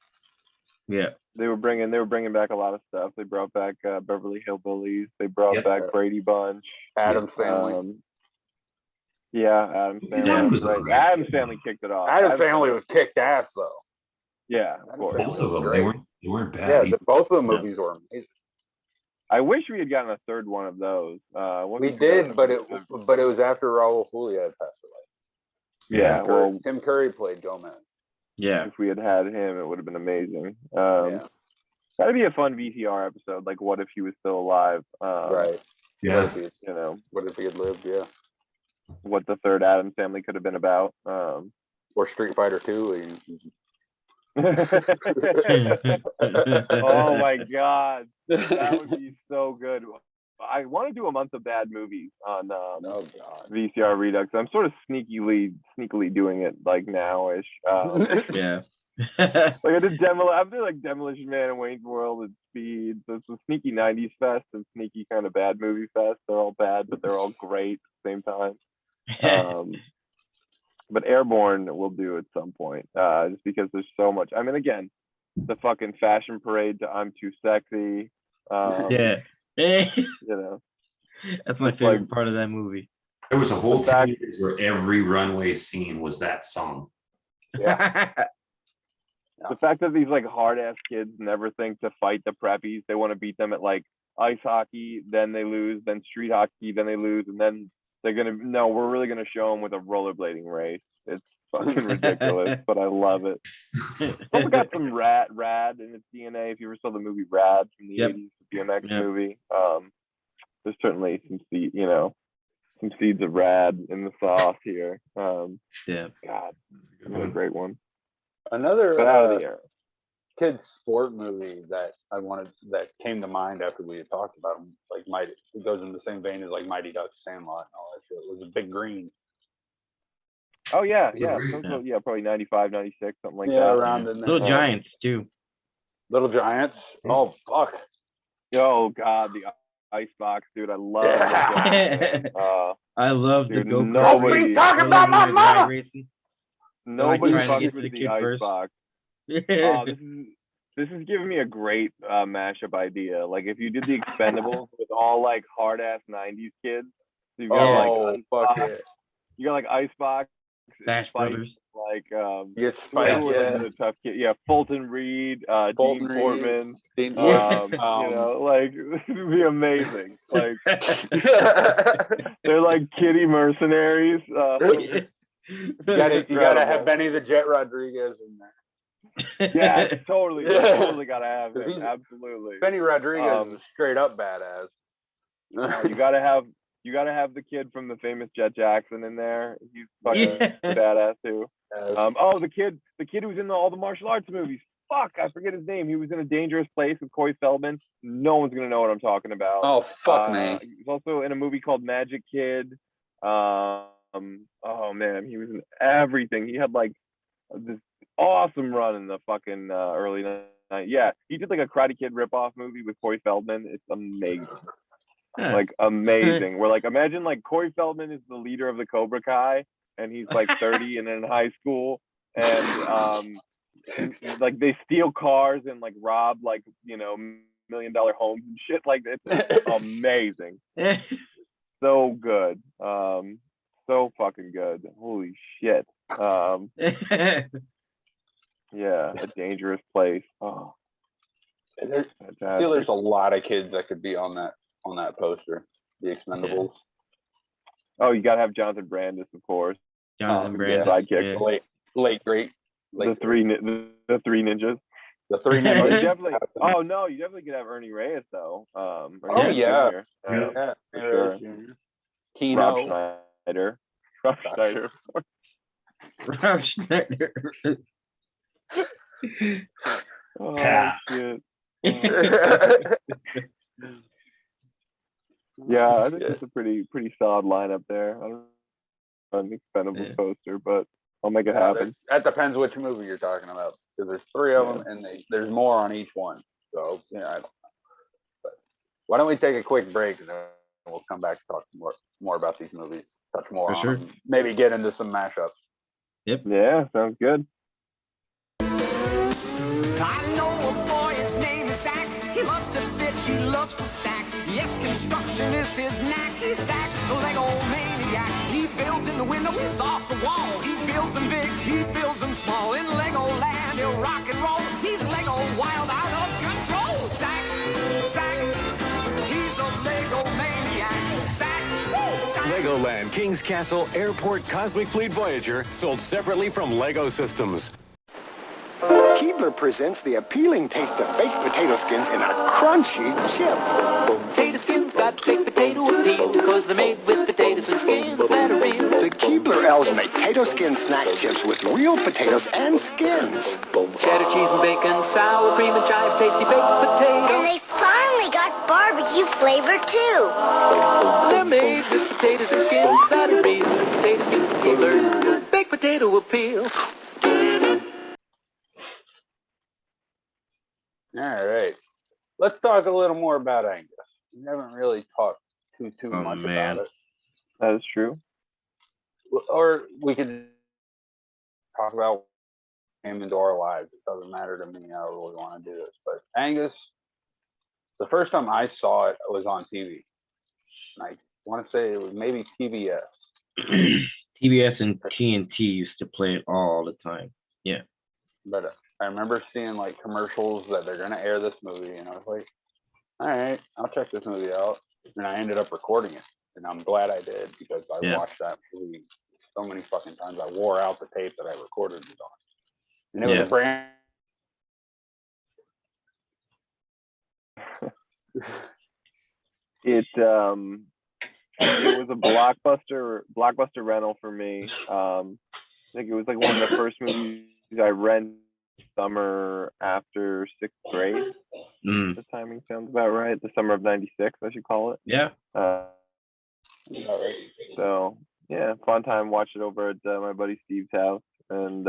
Yeah. They were bringing back a lot of stuff. They brought back Beverly Hillbillies. They brought back Brady Bunch. Adam's Family. Adam's Family. That was right. great. Adam's Family kicked it off. Adam's Family was kicked ass though. Yeah, of course. Both of them, they weren't bad. Yeah, either. both of the movies were amazing. I wish we had gotten a third one of those. We did, but it was after Raul Julia had passed away. Yeah, well, Tim Curry played Gomez. Yeah. if we had him, it would have been amazing. That'd be a fun VCR episode. Like, what if he was still alive? Right. Yeah. You know, What if he had lived? Yeah. what the third Addams Family could have been about. Or Street Fighter 2. Oh my god, that would be so good. I want to do a month of bad movies on VCR Redux. I'm sort of sneakily doing it like now-ish. Yeah. Like I did Demolition Man and Wayne's World and Speed. So it's a sneaky 90s fest and sneaky kind of bad movie fest. They're all bad, but they're all great at the same time. But Airborne we'll do at some point, just because there's so much. I mean, again, the fucking fashion parade to I'm Too Sexy. Yeah. You know, That's my favorite part of that movie. There was a whole 10 years where every runway scene was that song. Yeah. The fact that these like hard ass kids never think to fight the preppies. They want to beat them at like ice hockey, then they lose, then street hockey, then they lose, and then we're really gonna show them with a rollerblading race. It's fucking ridiculous, but I love it. It's also got some rad in its DNA. If you ever saw the movie Rad from the 80s, the BMX movie, there's certainly some seeds of rad in the sauce here. God, another great one. Another out of the air. kids sport movie that came to mind after we had talked about them, like it goes in the same vein as like Mighty Ducks, Sandlot, and all that shit. It was a Big Green. Oh yeah, probably 95, 96, something like that. Yeah, around in there. Little Giants too. Little Giants. Oh fuck. Oh god, the Icebox, dude. I love I love the go. Nobody talking about my mama. Nobody Like fucks with the Icebox. Oh, this is giving me a great mashup idea. Like if you did the Expendables with all like hard ass 90s kids. So you got you got like Icebox, Bash Brothers, like the tough kid. Yeah, Fulton Reed, Fulton Dean Portman. Dean like this would be amazing. Like they're like kitty mercenaries. You gotta have Benny the Jet Rodriguez in there. Yeah, totally gotta have it. Absolutely. Benny Rodriguez is straight up badass. You gotta have the kid from the famous Jet Jackson in there. He's fucking badass too. Yes. The kid who's in all the martial arts movies. Fuck, I forget his name. He was in A Dangerous Place with Corey Feldman. No one's gonna know what I'm talking about. Oh fuck me. He was also in a movie called Magic Kid. Oh man, he was in everything. He had like this awesome run in the fucking early 90s. Yeah, he did like a Karate Kid ripoff movie with Corey Feldman. It's amazing. Like amazing. We're like, imagine like Corey Feldman is the leader of the Cobra Kai and he's like 30 and in high school and like they steal cars and like rob like $1 million homes and shit. Like it's amazing. So good. So fucking good. Holy shit. Yeah, A Dangerous Place. Oh, I feel there's a lot of kids that could be on that poster. The Expendables. Oh, you gotta have Jonathan Brandis, of course. Jonathan yeah. Brandis. Sidekick. Yeah. Late great. The three ninjas. The three Oh, you ninjas. definitely. Oh no, you definitely could have Ernie Reyes though. Oh, Reyes yeah. Jr. Yeah. For sure. Kino. Rob Schneider. Rob Schneider. Rob Schneider. Oh Pass. shit. Oh, Yeah, I think it's a pretty solid lineup there. I don't know an Expendables Yeah. poster, but I'll make it Yeah, happen. that depends which movie you're talking about, because there's 3 of them and there's more on each one. So yeah, I don't know. But why don't we take a quick break and then we'll come back and talk more about these movies, touch more For on sure. them, maybe get into some mashups. Yeah, sounds good. I know a boy, his name is Zach. He loves to fit, he loves to stack. Yes, construction is his knack. He's Zach, the Lego maniac. He builds in the window, he's off the wall. He builds them big, he builds them small. In Lego land, he'll rock and roll. He's Lego wild, out of control. Zach, he's a Lego maniac. Zach. Legoland, King's Castle, Airport, Cosmic Fleet Voyager, sold separately from Lego Systems. Keebler presents the appealing taste of baked potato skins in a crunchy chip. Potato skins got baked potato appeal because they're made with potatoes and skins that are real. The Keebler elves make potato skin snack chips with real potatoes and skins. Cheddar cheese and bacon, sour cream and chives, tasty baked potato. And they finally got barbecue flavor too. They're made with potatoes and skins that are real. Potato skins from Keebler, baked potato appeal. All right, let's talk a little more about Angus. We haven't really talked too much man. about it. That is true. Or we could talk about him into our lives. It doesn't matter to me. I don't really want to do this. But Angus, the first time I saw it was on TV. And I want to say it was maybe TBS. TBS and TNT used to play it all the time. Yeah. But I remember seeing like commercials that they're going to air this movie. And I was like, all right, I'll check this movie out. And I ended up recording it. And I'm glad I did, because I watched that movie so many fucking times. I wore out the tape that I recorded it on. And it was a brand. It was a blockbuster rental for me. I think it was like one of the first movies I rented summer after 6th grade. The timing sounds about right. The summer of '96, I should call it. Yeah. So yeah, fun time. Watched it over at my buddy Steve's house, and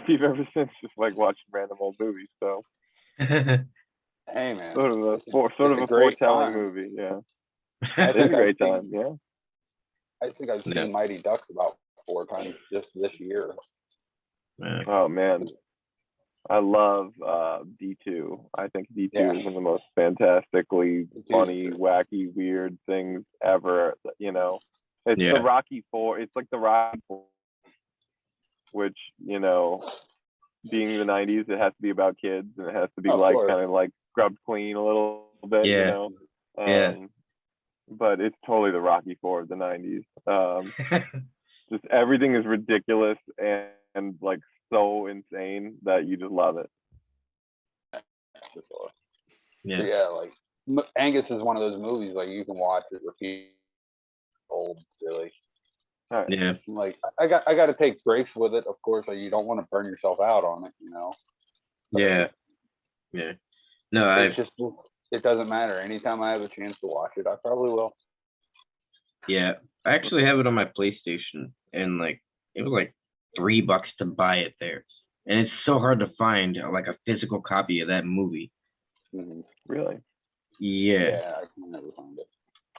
Steve ever since just like watching random old movies. So Hey man, sort of a great foretelling time. movie. Yeah, I it's a great time. Yeah. I think I've seen Mighty Ducks about 4 times just this year. Oh man, I love D2. I think D2 is one of the most fantastically funny, wacky, weird things ever. You know, it's the Rocky Four. It's like the Rocky Four, which, you know, being the '90s, it has to be about kids, and it has to be like kind of like scrubbed clean a little bit. You know. But it's totally the Rocky Four of the '90s. Just everything is ridiculous and like so insane that you just love it. Yeah, like Angus is one of those movies like you can watch it repeat. Old, really. Right. Yeah. Like I got to take breaks with it, of course. Like you don't want to burn yourself out on it, you know. But yeah. No, it's just, it doesn't matter. Anytime I have a chance to watch it, I probably will. Yeah, I actually have it on my PlayStation, and like it was like $3 to buy it there, and it's so hard to find like a physical copy of that movie. Really? Yeah, I can never find it.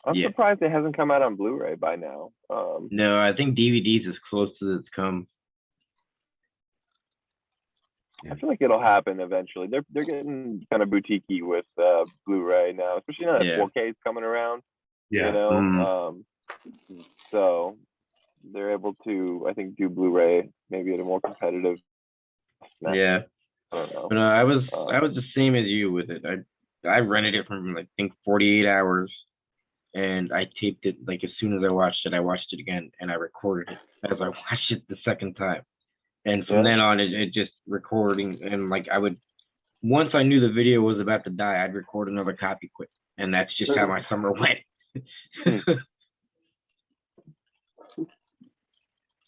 I'm surprised it hasn't come out on Blu-ray by now. No, I think DVD's as close as it's come. I feel like it'll happen eventually. They're getting kind of boutiquey with Blu-ray now, especially now that 4K is coming around. Yeah. You know, so they're able to, I think, do Blu-ray maybe at a more competitive. Yeah. I don't know. But I was the same as you with it. I rented it from I think 48 hours, and I taped it like as soon as I watched it again, and I recorded it as I watched it the second time. And from then on, it just recording, and like I would, once I knew the video was about to die, I'd record another copy quick, and that's just how my summer went.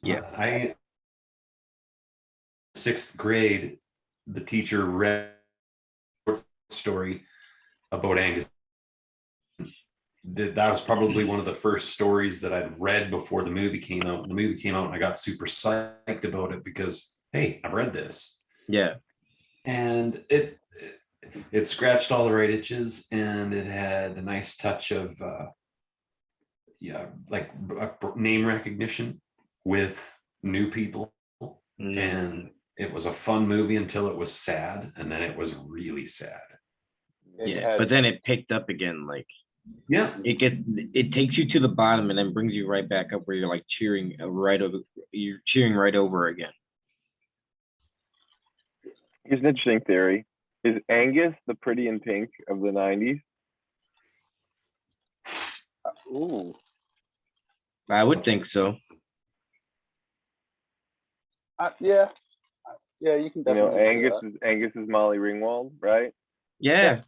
Yeah. I 6th grade, the teacher read a story about Angus. That was probably one of the first stories that I'd read before the movie came out. The movie came out and I got super psyched about it because, hey, I've read this. Yeah. And it scratched all the right itches, and it had a nice touch of like name recognition with new people. And it was a fun movie until it was sad, and then it was really sad. But then it picked up again, like it takes you to the bottom and then brings you right back up where you're like cheering right over again. Here's an interesting theory. Is Angus the Pretty in Pink of the 90s? Ooh. I would think so. Yeah, you can definitely. Angus is Molly Ringwald, right? Yeah.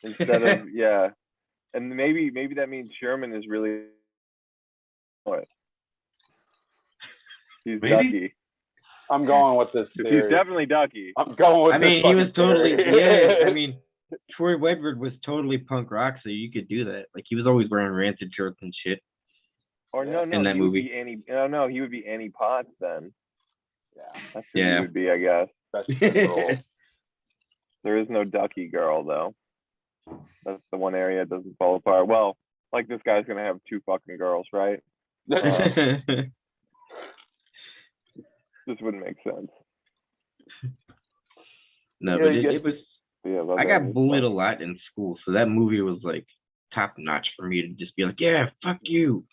Instead of and maybe that means Sherman is really what? He's Ducky. I'm going with this theory. He's definitely Ducky. I'm going with. I mean, he was totally I mean, Troy Wedgwood was totally punk rock, so you could do that. Like he was always wearing rancid shirts and shit. Or no, in that movie. He would be Annie Potts then. Yeah. That's who he would be, I guess. That's the There is no Ducky girl though. That's the one area that doesn't fall apart. Well, like this guy's gonna have 2 fucking girls, right? This wouldn't make sense. No, but it was. I got bullied a lot in school, so that movie was like top notch for me to just be like, yeah, fuck you.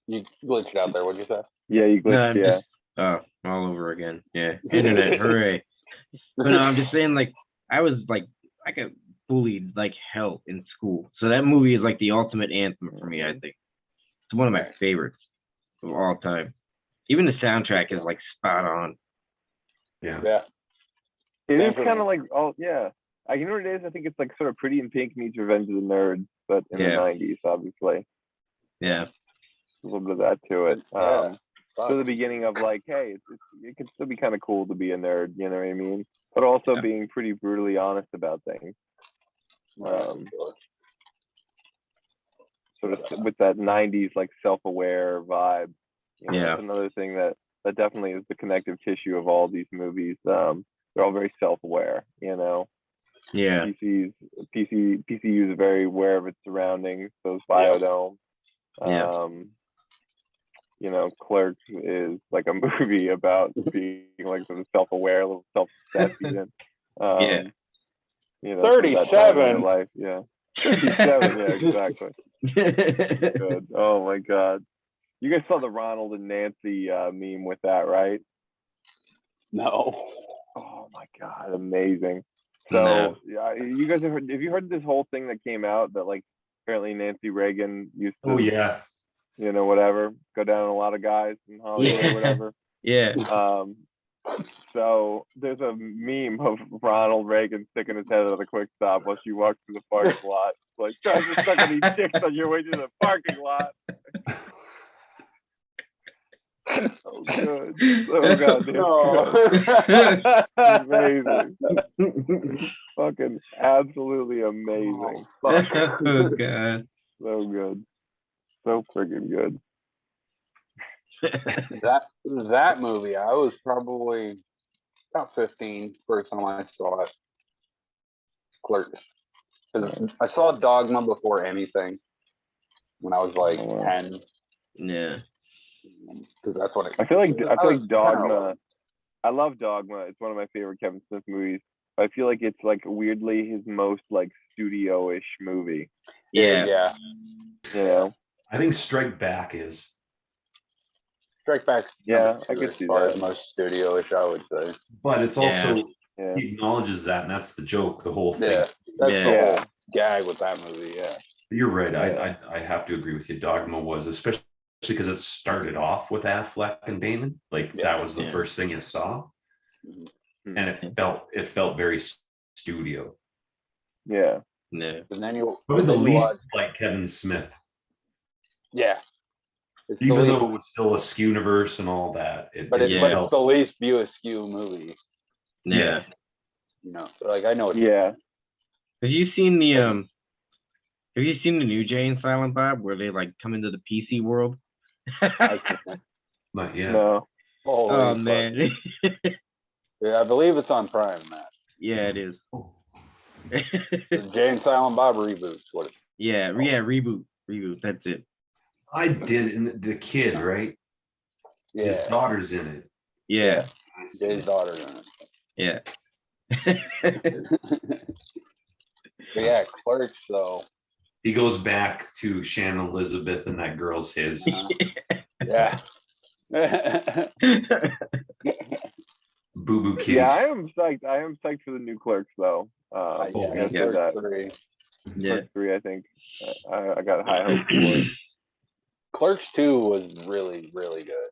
You glitched out there. What'd you say? Yeah, you glitched. Just, all over again. Yeah, internet, hooray! But no, I'm just saying, like, I got bullied like hell in school. So that movie is like the ultimate anthem for me. I think it's one of my favorites of all time. Even the soundtrack is like spot on. Yeah. It is kind of like, you know what it is? I think it's like sort of Pretty in Pink meets Revenge of the Nerds, but in the 90s, obviously. Yeah. A little bit of that to it. So the beginning of like, hey, it can still be kind of cool to be a nerd, you know what I mean? But also being pretty brutally honest about things. Sort of with that 90s like self-aware vibe. You know, that's another thing that definitely is the connective tissue of all these movies. They're all very self-aware, you know. Yeah. PCU is very aware of its surroundings. So is Biodome. You know, Clerks is like a movie about being like sort of self-aware, a little self-obsessed even. You know, 37. Life, 37, exactly. Good. Oh my God. You guys saw the Ronald and Nancy meme with that, right? No. Oh my God, amazing. So you guys have you heard this whole thing that came out that like apparently Nancy Reagan used to you know, whatever, go down on a lot of guys in Hollywood or whatever. So there's a meme of Ronald Reagan sticking his head out of the quick stop while she walks through the parking lot. Like, try to suck on these dicks on your way to the parking lot. So good. So goddamn amazing. Fucking absolutely amazing. Oh God. So good. So friggin' good. that movie, I was probably about 15 first time I saw it. Clerks. I saw Dogma before anything when I was like 10. Yeah. Because that's what I feel like Dogma. I love Dogma. It's one of my favorite Kevin Smith movies. I feel like it's like weirdly his most like studio-ish movie. Yeah. You know. I think Strike Back is. Strike Back. Yeah, I could see that. Most studio-ish, I would say. But it's also Yeah. He acknowledges that, and that's the joke, the whole thing. Yeah, that's Yeah. the whole gag with that movie. Yeah, You're right. Yeah. I have to agree with you. Dogma was, especially because it started off with Affleck and Damon. Like Yeah. that was the Yeah. first thing you saw, Mhm. and it felt very studio. Yeah. Yeah. and then you Probably the then you least watch- like Kevin Smith, yeah, it's the even least, though it was still a Skew-niverse and all that. but it's just but Yeah. it's felt- the least view askew movie. Yeah. You know, like I know it's Yeah. Have you seen the Have you seen the new Jay and Silent Bob where they like come into the PC world? not yet. No. Holy Oh fuck. man. Yeah, I believe it's on Prime. Matt. Yeah, it is. The Jay and Silent Bob reboots. What? yeah, reboot. That's it. I did, and the kid, right? Yeah, His daughter's in it. Yeah, Jay's daughter in it. yeah. But yeah, Clerks though. He goes back to Shannon Elizabeth, and that girl's his. Yeah. Boo Boo Kitty. Yeah, I am psyched. I am psyched for the new Clerks though. Yeah, I said Clerks that. 3. Yeah. Clerks 3, I think. I got high hopes for it. Clerks 2 was really, really good.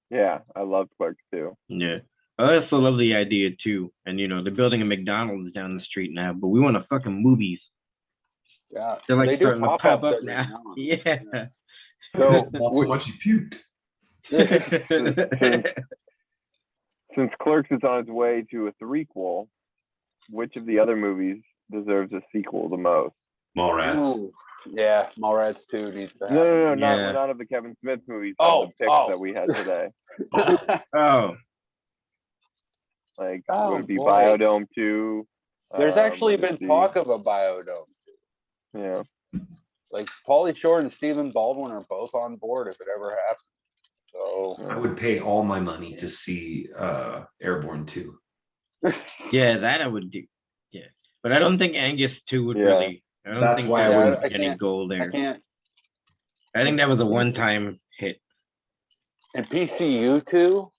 Yeah, I love Clerks 2. Yeah. I also love the idea too. And you know, they're building a McDonald's down the street now, but we want a fucking movies. Yeah, They're like they do starting to pop pop-ups up every now. now and Yeah. then. So, Not so much he puked. since Clerks is on its way to a threequel, which of the other movies deserves a sequel the most? Mallrats. Ooh, yeah, Mallrats 2 needs to happen. No, Yeah. not of the Kevin Smith movies. Oh, Of the picks oh. that we had today. Oh. Like, Oh, would it be boy. Biodome 2? There's actually would it been be- talk of a Biodome. Yeah. Like Pauly Shore and Stephen Baldwin are both on board if it ever happens. So I would pay all my money to see Airborne 2. Yeah, that I would do. Yeah. But I don't think Angus 2 would Yeah. really. I don't That's think why I there wouldn't- was any can't- goal I there. can't. I think that was a one-time hit. And PCU 2,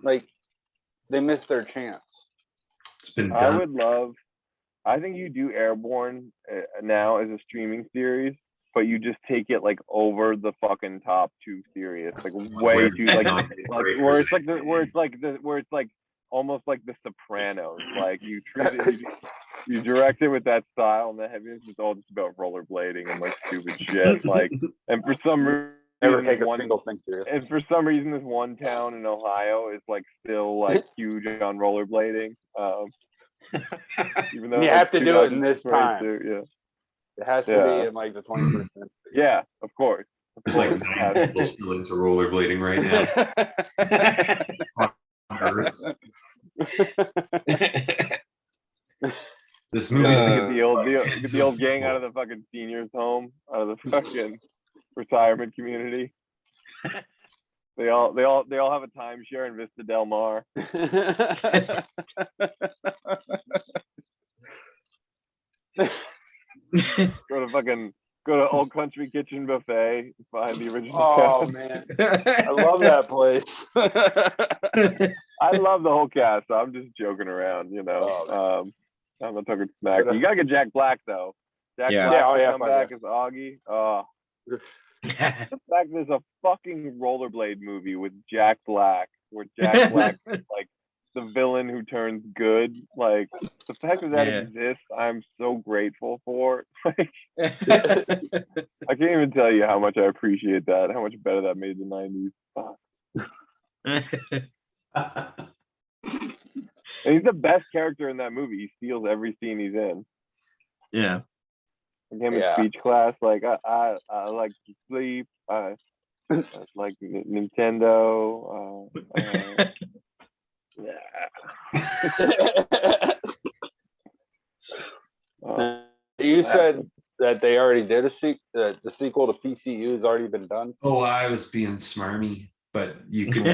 like they missed their chance. It's been I done. would love. I think you do Airborne now as a streaming series, but you just take it like over the fucking top too serious, like way too like where it's like almost like The Sopranos. Like you treat it, you direct it with that style, and the heaviness is all just about rollerblading and like stupid shit. Like, and for some reason, Never take a single thing serious. and for some reason, this one town in Ohio is like still like huge on rollerblading. Even though You it's, have like, to do it in this 2022, time. It has to Yeah. be in like the 21st century. Yeah, of course. There's like 9 people still into rollerblading right now on Earth. This movie's Get been the old gang out of the fucking seniors home, out of the fucking retirement community. They all have a timeshare in Vista Del Mar. Go to Old Country Kitchen Buffet, find the original. Oh cast. man, I love that place. I love the whole cast. So I'm just joking around, you know. I'm not talking smack. You gotta get Jack Black though. Jack Yeah. Black Yeah, oh, yeah, come fuck back yeah. as Augie. Oh, the fact there's a fucking rollerblade movie with Jack Black, where Jack Black is like the villain who turns good. Like the fact that Yeah. exists, I'm so grateful for. Like, I can't even tell you how much I appreciate that. How much better that made the '90s. Fuck. And he's the best character in that movie. He steals every scene he's in. Yeah. Like him in Yeah. speech class, like I like to sleep. I like Nintendo. You said that they already did the sequel to PCU has already been done. Oh, I was being smarmy, but you could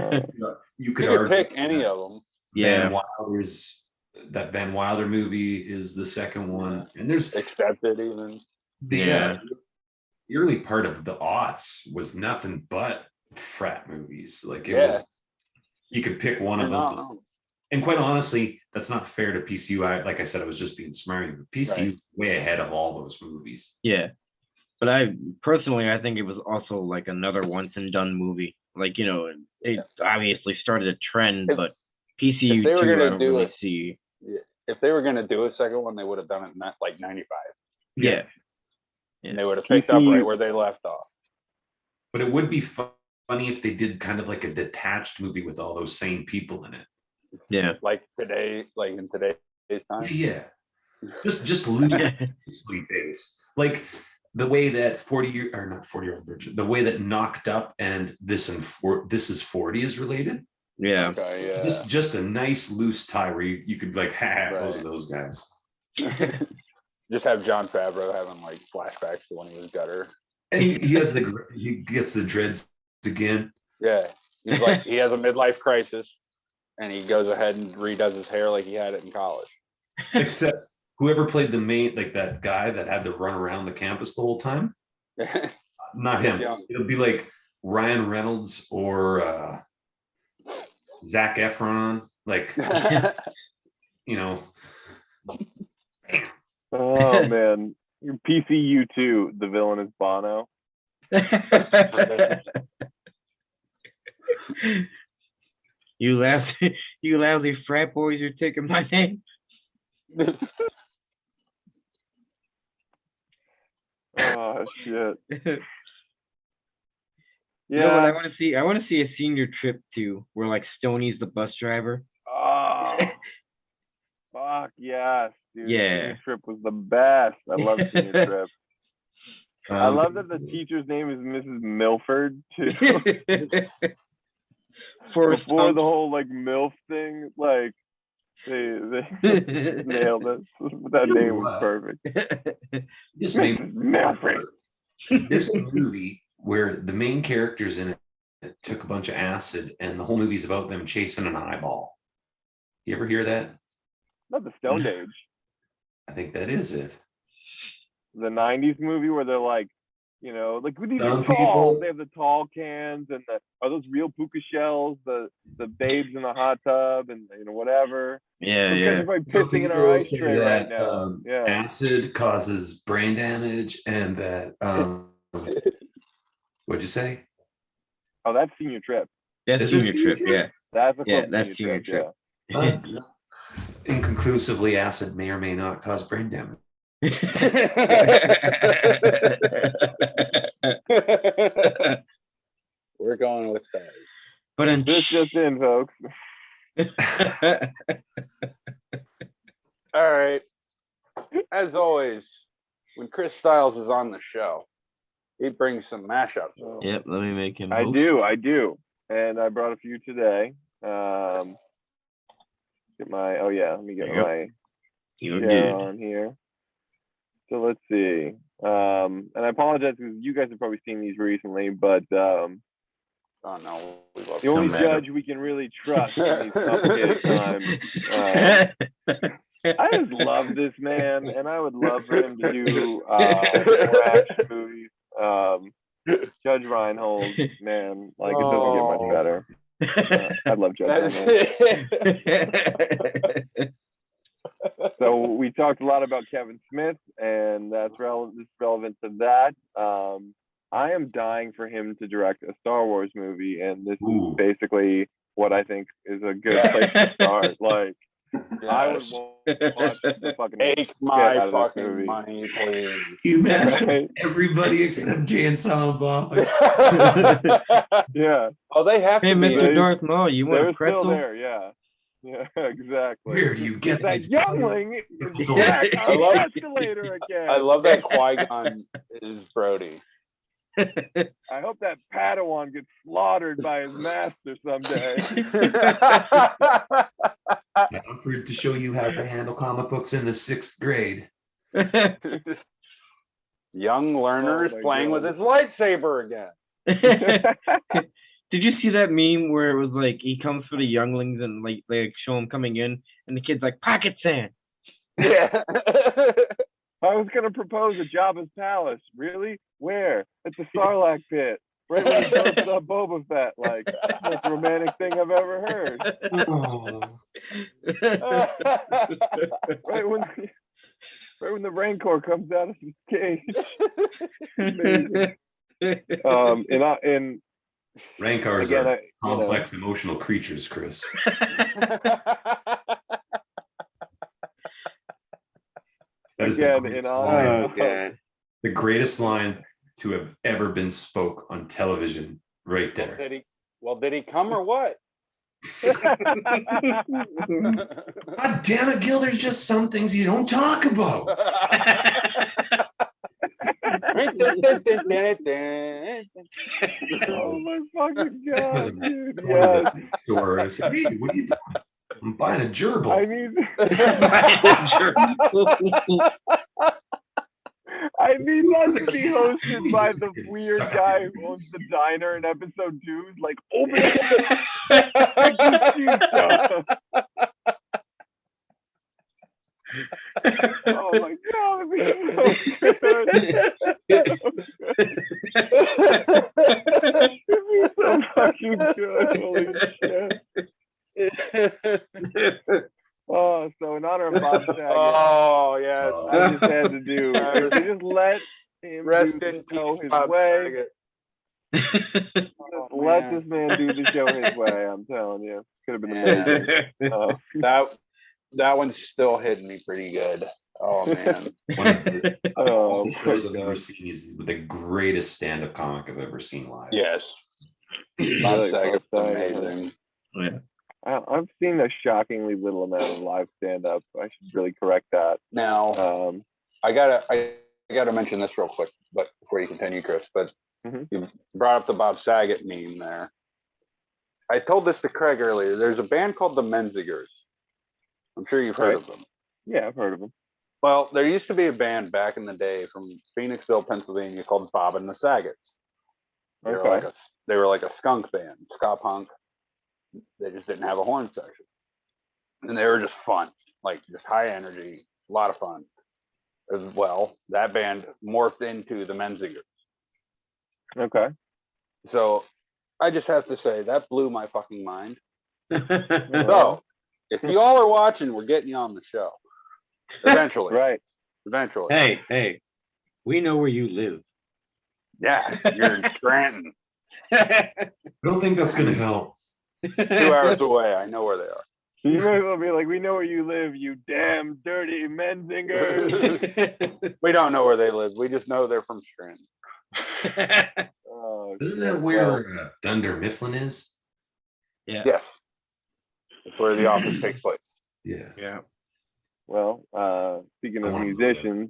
You could pick any of them. Yeah. That Van Wilder movie is the second one, and there's Accepted even. the early part of the aughts was nothing but frat movies. Like it was, you could pick one of them. And quite honestly, that's not fair to PCU. Like I said, I was just being smarmy. But PCU is way ahead of all those movies. Yeah. But I think it was also like another once and done movie. Like, it obviously started a trend, but PCU 2, I don't really see. If they were going to do a second one, they would have done it in like 95. Yeah. And they would have picked up right where they left off. But it would be funny if they did kind of like a detached movie with all those same people in it. Yeah. Like today, like in today's time. Yeah. Just loosely based. Like the way that 40-year-old virgin, the way that Knocked Up and This Is 40 is related. Yeah. Okay, yeah. Just a nice loose tie where you could like, those are those guys. Just have Jon Favreau having like flashbacks to when he was gutter. And he gets the dreads again. Yeah. He's like, he has a midlife crisis and he goes ahead and redoes his hair like he had it in college. Except whoever played the main, like that guy that had to run around the campus the whole time. Not him. It'll be like Ryan Reynolds or Zac Efron. Like, Oh man, PCU 2, the villain is Bono. You lousy frat boys are taking my name. Oh shit. Yeah, but I want to see a senior trip too, where like Stoney's the bus driver. Oh, fuck yes, dude. Yeah. Senior Trip was the best. I love Senior Trip. I love that the teacher's name is Mrs. Milford too. Before the whole like MILF thing, like they nailed it. That name was perfect. This made Milford. There's a movie where the main characters in it took a bunch of acid, and the whole movie's about them chasing an eyeball. You ever hear that? Not the Stone Age. I think that is it. The 90s movie where they're like, like with these Some tall, people- they have the tall cans and are those real puka shells, the babes in the hot tub and whatever. Yeah, Everybody Some pissing in people our ice say tray that, right now. Yeah. acid causes brain damage, and that what'd you say? Oh, that's Senior Trip. That's This is Senior Trip, yeah. That's a Yeah, close that's Senior Trip. Yeah. Inconclusively, acid may or may not cause brain damage. We're going with that. But This just in, folks. All right. As always, when Chris Stiles is on the show, he brings some mashups. Yep, let me make him. I do. And I brought a few today. Let me get my show on here. So let's see. And I apologize because you guys have probably seen these recently, but oh no, the only judge we can really trust in these complicated times. I just love this man, and I would love for him to do more action movies. Judge Reinhold, man, like it doesn't get much better. I love Judge Reinhold. So we talked a lot about Kevin Smith, and that's relevant to that. I am dying for him to direct a Star Wars movie, and this is basically what I think is a good place to start. Like, I would watch the fucking take my fucking money, please. You matched everybody except Jay and Silent Bob. Yeah. Oh, they have to Hey, be. Mr. Darth Maul, you want They're a pretzel? still there, yeah. Yeah, exactly. Where do you get that these youngling is beautiful back I on love- the escalator again. I love that Qui-Gon is Brody. I hope that Padawan gets slaughtered by his master someday. I offered to show you how to handle comic books in the 6th grade. Young learners Oh my playing God. with his lightsaber again. Did you see that meme where it was like he comes for the younglings and like they show him coming in and the kid's like pocket sand? Yeah. I was gonna propose a Jabba's palace. Really? Where? At the Sarlacc pit. Right when he burps up Boba Fett, like most romantic thing I've ever heard. Right when the Rancor comes out of his cage. Amazing. And Rancors again, are complex emotional creatures, Chris. That is the greatest line to have ever been spoke on television, right there. Did he come or what? God damn it, Gil, there's just some things you don't talk about. Oh my fucking god, dude. One of the store, I said, hey, what are you doing? I'm buying a gerbil. I need that to be hosted by the weird guy who owns the diner in episode 2. Like, open it. Oh my god, it'd be so fucking good. Holy shit. Oh, so in honor of Bob Saget. Oh yes. I just had to do. If you just let him go his way. Let this man do the show his way. I'm telling you, could have been amazing. That one's still hitting me pretty good. Oh man. One of the shows I've ever seen is the greatest stand-up comic I've ever seen live. Yes. Bob Saget's amazing. Yeah. I've seen a shockingly little amount of live stand-up. I should really correct that. Now, I gotta mention this real quick, but before you continue, Chris. But you brought up the Bob Saget meme there. I told this to Craig earlier. There's a band called the Menzingers. I'm sure you've heard of them. Yeah, I've heard of them. Well, there used to be a band back in the day from Phoenixville, Pennsylvania, called Bob and the Saggets. They were like a skunk band, ska punk. They just didn't have a horn section, and they were just fun, like just high energy, a lot of fun. As well, that band morphed into the Menzingers. Okay. So I just have to say that blew my fucking mind. So if you all are watching, we're getting you on the show eventually. Right. Eventually. Hey, we know where you live. Yeah, you're in Scranton. I don't think that's going to help. 2 hours away. I know where they are. You might as well be like, we know where you live, you damn dirty Menzingers. We don't know where they live. We just know they're from Scranton. Isn't that where Dunder Mifflin is? Yeah. Yes. That's where the office takes place. Yeah. Yeah. Well, speaking of musicians,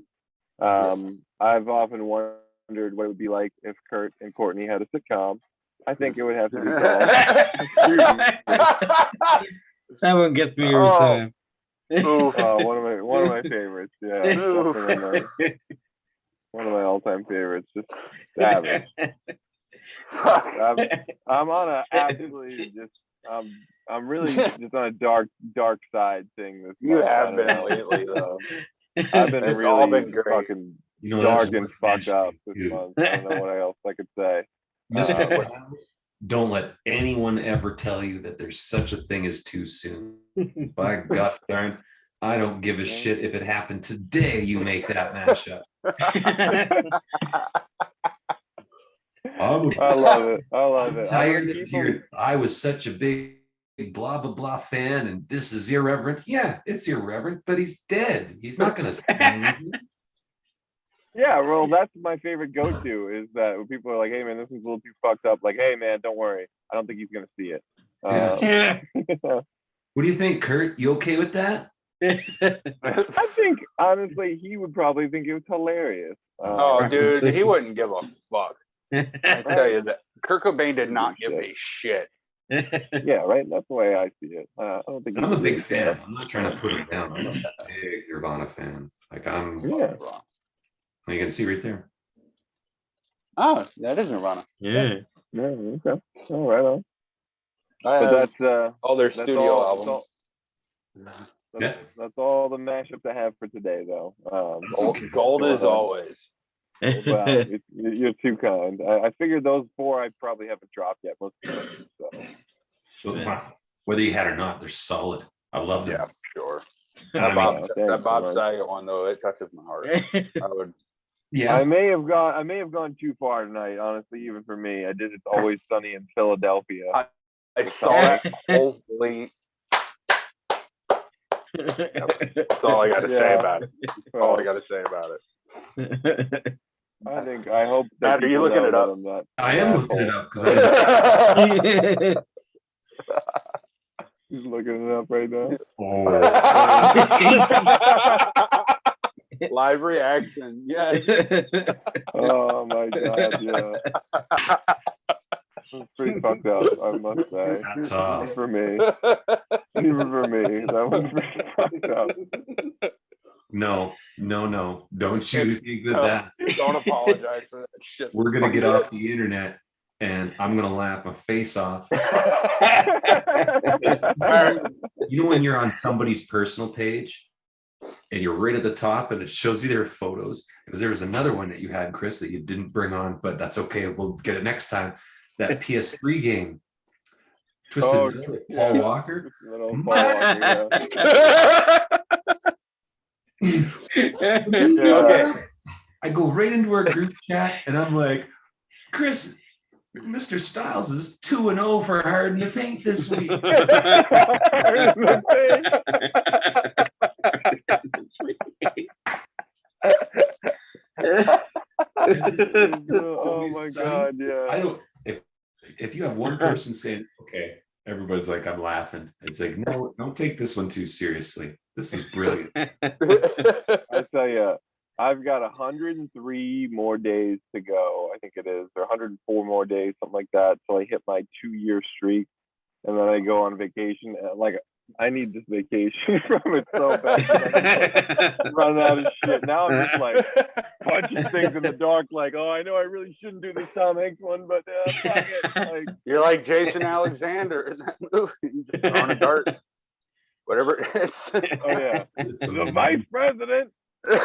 I've often wondered what it would be like if Kurt and Courtney had a sitcom. I think it would have to be called. That one gets me every time. One of my favorites. Yeah, one of my all-time favorites. Just savage. I'm on a absolutely just. I'm really just on a dark side thing. You have been lately, though. I've been really fucking dark and fucked up this month. I don't know what else I could say. Mr. Don't let anyone ever tell you that there's such a thing as too soon. By God darn, I don't give a shit if it happened today. You make that mashup. I love it. I'm tired of hearing I was such a big blah blah blah fan, and this is irreverent. Yeah, it's irreverent, but he's dead. He's not going to. Yeah, well, that's my favorite go-to is that when people are like, "Hey, man, this is a little too fucked up." Like, "Hey, man, don't worry. I don't think he's gonna see it." What do you think, Kurt? You okay with that? I think honestly, he would probably think it was hilarious. Dude, he wouldn't give a fuck. I tell you that Kurt Cobain did not give a shit. Yeah, right. That's the way I see it. I don't think. I'm a big fan. I'm not trying to put him down. I'm a big Nirvana fan. Like you can see right there. Oh, that is Nirvana. Yeah. Okay. All right. On. But that's all their studio albums. That's all the mashups I have for today, though. Gold is always. Well, you're too kind. I figured those 4 I probably haven't dropped yet. Most of them, so. Wow. Whether you had or not, they're solid. I love them. Yeah, sure. I mean, That Bob Saget one though, it touches my heart. I would. Yeah. I may have gone too far tonight, honestly, even for me. I did It's Always Sunny in Philadelphia. I saw that. Holy. That's all I got to say about it. That's all I got to say about it. I hope. Matt, are you looking it up? I am looking it up because He's looking it up right now. Live reaction, yes. Oh my god, yeah. It's pretty fucked up, I must say. That's off. Even for me. Even for me. That was pretty fucked up. No. Don't you think that. Don't apologize for that shit. We're gonna get off the internet and I'm gonna laugh my face off. You know when you're on somebody's personal page and you're right at the top and it shows you their photos, because there was another one that you had, Chris, that you didn't bring on, but that's okay, we'll get it next time. That PS3 game, Twisted Metal with Paul Walker. Paul Walker, yeah. Okay. I go right into our group chat and I'm like, Chris, Mr. Stiles is 2-0 for Hard in the Paint this week. Oh my god, yeah. I don't. If you have one person saying, okay, everybody's like, I'm laughing. It's like, no, don't take this one too seriously. This is brilliant. I tell you, I've got 103 more days to go. I think it is, or 104 more days, something like that, till I hit my 2-year streak, and then I go on vacation. Like, I need this vacation from it so bad. I'm running out of shit. Now I'm just like punching things in the dark. Like, oh, I know I really shouldn't do this Tom Hanks one, but fuck it. Like, you're like Jason Alexander in that movie. Just throwing a dart, whatever it is. Oh yeah, the vice president. And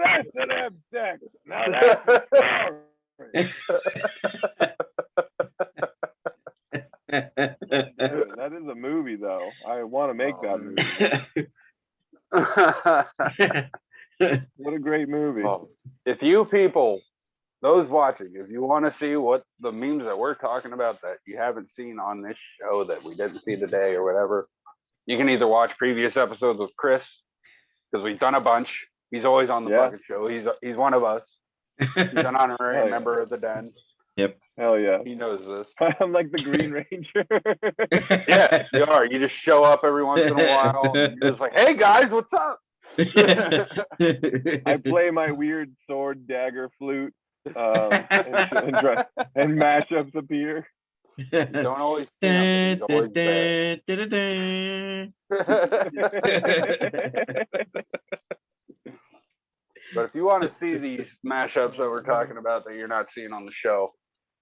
I should have sex. Now that's that is a movie, though. I want to make that movie. What a great movie. If you people, those watching, if you want to see what the memes that we're talking about that you haven't seen on this show that we didn't see today or whatever, you can either watch previous episodes with Chris, because we've done a bunch. He's always on the fucking show. He's one of us. He's an honorary member of the Den. Yep. Hell yeah. He knows this. I'm like the Green Ranger. Yeah, you are. You just show up every once in a while. And you're just like, hey guys, what's up? I play my weird sword, dagger, flute, and mashups appear. You don't always see him, but he's always there. But if you want to see these mashups that we're talking about that you're not seeing on the show,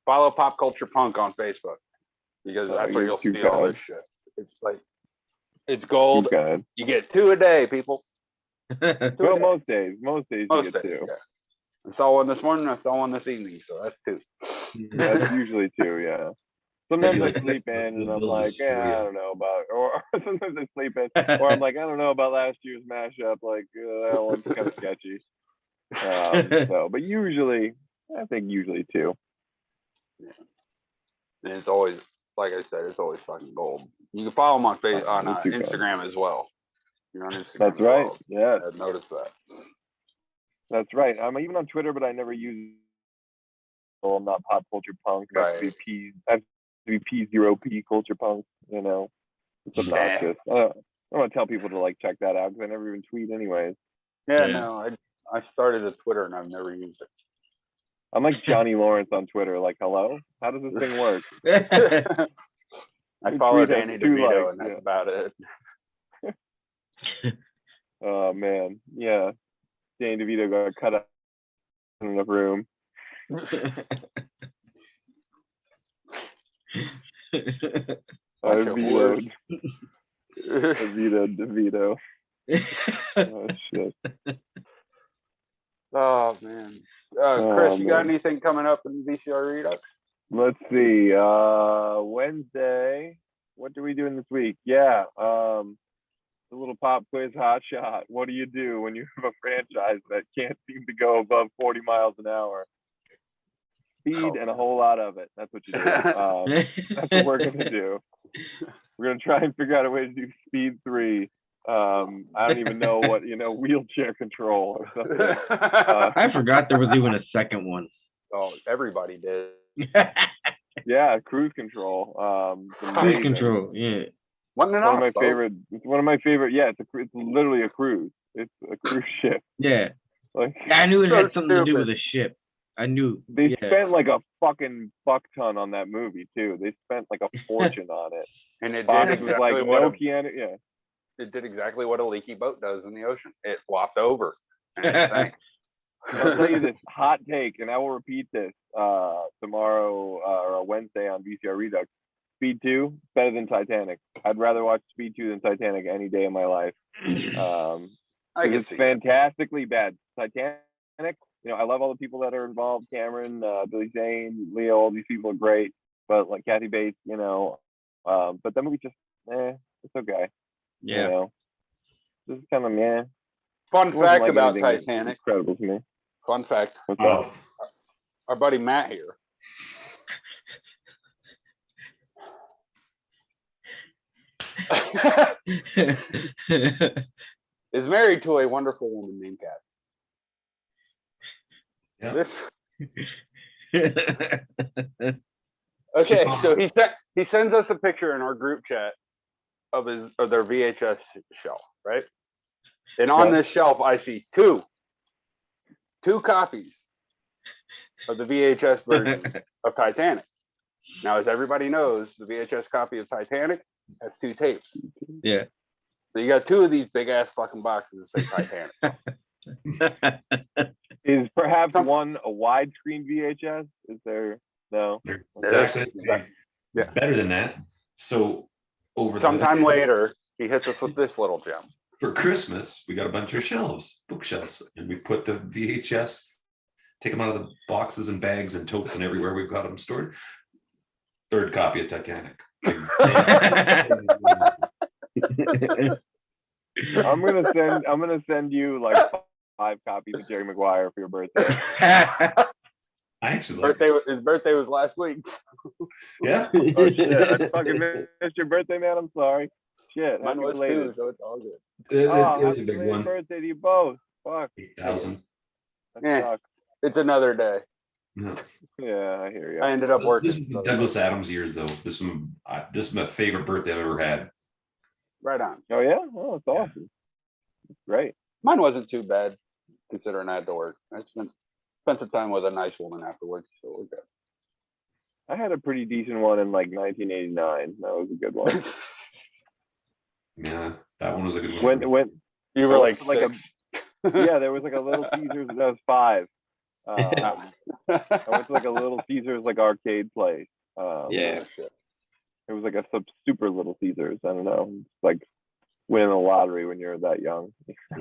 follow Pop Culture Punk on Facebook, because that's where you'll see all this shit. It's like, it's gold. You get 2 a day, people. Well, most days you get 2. Yeah. I saw one this morning. I saw one this evening, so that's 2. That's usually 2, yeah. Sometimes I sleep in and I'm like, yeah, I don't know about, or sometimes I sleep in, or I'm like, I don't know about last year's mashup. Like, that one's kind of sketchy. So, but usually, I think usually 2. Yeah. And it's always, like I said, it's always fucking gold. You can follow them on Instagram as well. You're on Instagram. That's right. Well. Yeah. I've noticed that. That's right. I'm even on Twitter, but I never use. Well, I'm not Pop Culture Punk. I have to be P0P Culture Punk. You know, it's obnoxious. I don't want to tell people to like check that out because I never even tweet anyways. Yeah, no, I started a Twitter and I've never used it. I'm like Johnny Lawrence on Twitter. Like, hello, how does this thing work? I follow Danny DeVito, and that's about it. Oh man, yeah. Danny DeVito got cut out in the room. DeVito. Oh shit. Oh man. Chris, you got anything coming up in VCR Redux? Let's see. Wednesday. What are we doing this week? Yeah. The little pop quiz hot shot. What do you do when you have a franchise that can't seem to go above 40 miles an hour? Speed and a whole lot of it. That's what you do. That's what we're gonna do. We're gonna try and figure out a way to do Speed 3. I don't even know what, wheelchair control or something. I forgot there was even a second one. Oh, everybody did. Yeah, cruise control. Cruise control, yeah. One of my favorite. It's one of my favorite. Yeah, it's literally a cruise. It's a cruise ship. Yeah. Like, I knew it had something to do with a ship. I knew. They spent like a fucking fuck ton on that movie too. They spent like a fortune on it. And it Fox did was exactly like, what no Keanu. Yeah. It did exactly what a leaky boat does in the ocean. It flopped over and it sank. I'll tell you this hot take, and I will repeat this tomorrow or Wednesday on VCR Redux. Speed 2 better than Titanic. I'd rather watch Speed 2 than Titanic any day of my life. It's fantastically bad. Titanic, I love all the people that are involved. Cameron, Billy Zane, Leo, all these people are great. But like Kathy Bates, but that movie just, it's okay. Yeah. This is kind of meh. Fun fact about Titanic. Incredible to me. Fun fact. Our buddy Matt here. is married to a wonderful woman named Kat. Yeah. Okay, so he sends us a picture in our group chat of their VHS shelf, right? And on this shelf, I see two copies of the VHS version of Titanic. Now, as everybody knows, the VHS copy of Titanic has 2 tapes. Yeah. So you got 2 of these big ass fucking boxes that say Titanic. Is perhaps one a widescreen VHS? Is there? No. Yeah. Better than that. So sometime later, he hits us with this little gem. For Christmas, we got a bunch of bookshelves, and we put the VHS, take them out of the boxes and bags and totes and everywhere we've got them stored. 3rd copy of Titanic. I'm gonna send you like 5 copies of Jerry Maguire for your birthday. His birthday was last week. Yeah. Oh shit! I fucking missed your birthday, man. I'm sorry. Shit. Mine was too, so it's all good. It was a big one. Birthday to you both. Fuck. 8,000. Yeah. It's another day. No. Yeah, I hear you. I ended up working. This was Douglas Adams years though. This is my favorite birthday I've ever had. Right on. Oh yeah. Oh, it's awesome. It's great. Mine wasn't too bad, considering I had to work. I spent some time with a nice woman afterwards, so we're good. I had a pretty decent one in like 1989. That was a good one. Yeah, that one was a good one. When you were like 6. Yeah, there was like a Little Caesars. That was 5. I went to like a Little Caesars like arcade place. Yeah. It was like a super Little Caesars. I don't know. It's like winning a lottery when you're that young.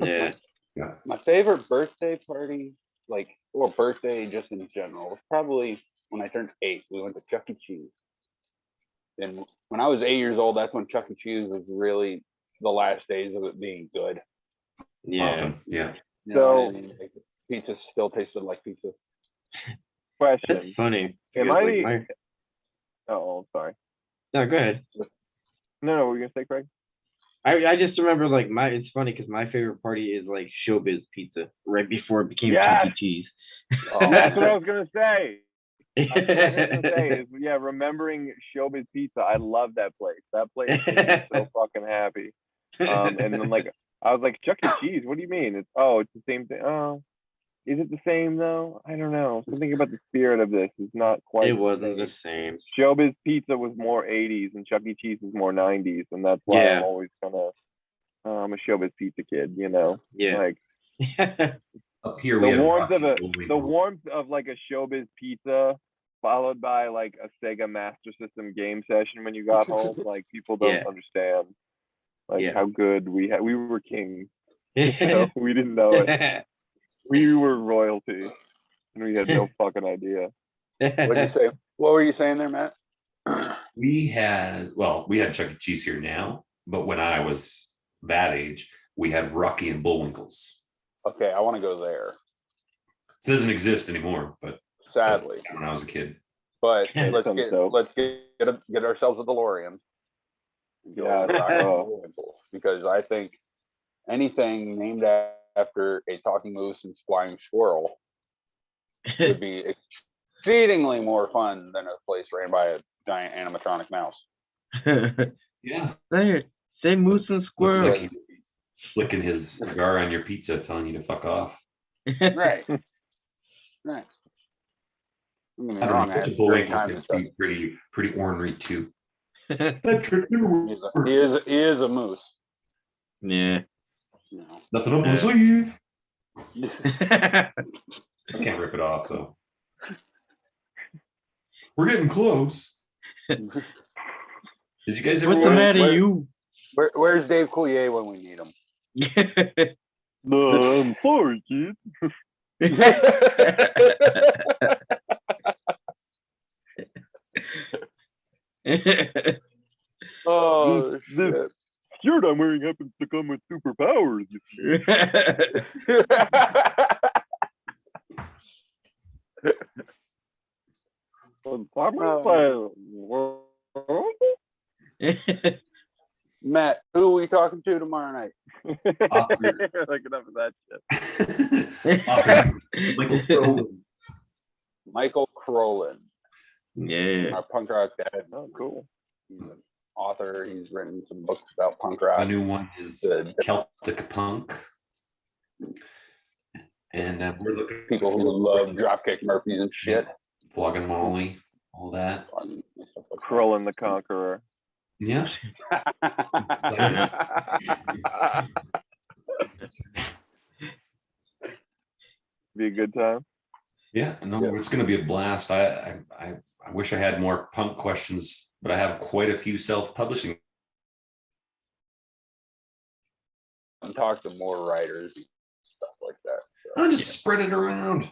Yeah. Yeah. My favorite birthday party, or birthday just in general, was probably when I turned 8. We went to Chuck E. Cheese. And when I was 8 years old, that's when Chuck E. Cheese was really the last days of it being good. Yeah. Yeah. So pizza still tasted like pizza. Question. That's funny. Am I? Oh, sorry. No, go ahead. No, what were you gonna say, Craig? I just remember like it's funny because my favorite party is like Showbiz Pizza right before it became Chuck E. Cheese. That's what I was gonna say. Remembering Showbiz Pizza, I love that place. That place made me so fucking happy. And then like I was like, Chuck E. Cheese, what do you mean? It's the same thing. Oh, is it the same though? I don't know. Something about the spirit of this is not quite. It wasn't the same. Showbiz Pizza was more 80s and Chuck E. Cheese was more 90s, and that's why I'm always kind of I'm a Showbiz Pizza kid, Yeah. Like up here, the warmth of like a Showbiz Pizza followed by like a Sega Master System game session when you got home. Like people don't understand how good we were kings. We didn't know it. We were royalty, and we had no fucking idea. What did you say? What were you saying there, Matt? We had Chuck E. Cheese here now, but when I was that age, we had Rocky and Bullwinkles. Okay, I want to go there. It doesn't exist anymore, but Sadly, when I was a kid. but let's get ourselves a DeLorean. Because I think anything named after a talking moose and flying squirrel would be exceedingly more fun than a place ran by a giant animatronic mouse. Yeah. Say moose and squirrel. Looks like he's flicking his cigar on your pizza, telling you to fuck off. Right. Right. I don't know. Such a Bullwinkle can be pretty ornery too. He is a moose. Yeah. Nothing up my sleeve. I can't rip it off though. We're getting close. Did you guys ever? What's the matter, you? Where's Dave Coulier when we need him? I'm sorry, kid. Oh, this shirt I'm wearing happens to come with superpowers. Matt, who are we talking to tomorrow night? Like enough of that shit. Michael Crowlin. Yeah. Our punk rock dad. Oh, cool. He's an author. He's written some books about punk rock. The new one is Celtic Punk. And we're looking people who love Dropkick Murphys and shit. Flogging Molly, all that. Crowlin the Conqueror. Yeah. Be a good time. Yeah, no, it's going to be a blast. I wish I had more punk questions, but I have quite a few self-publishing. And talk to more writers and stuff like that. So. I'll just spread it around.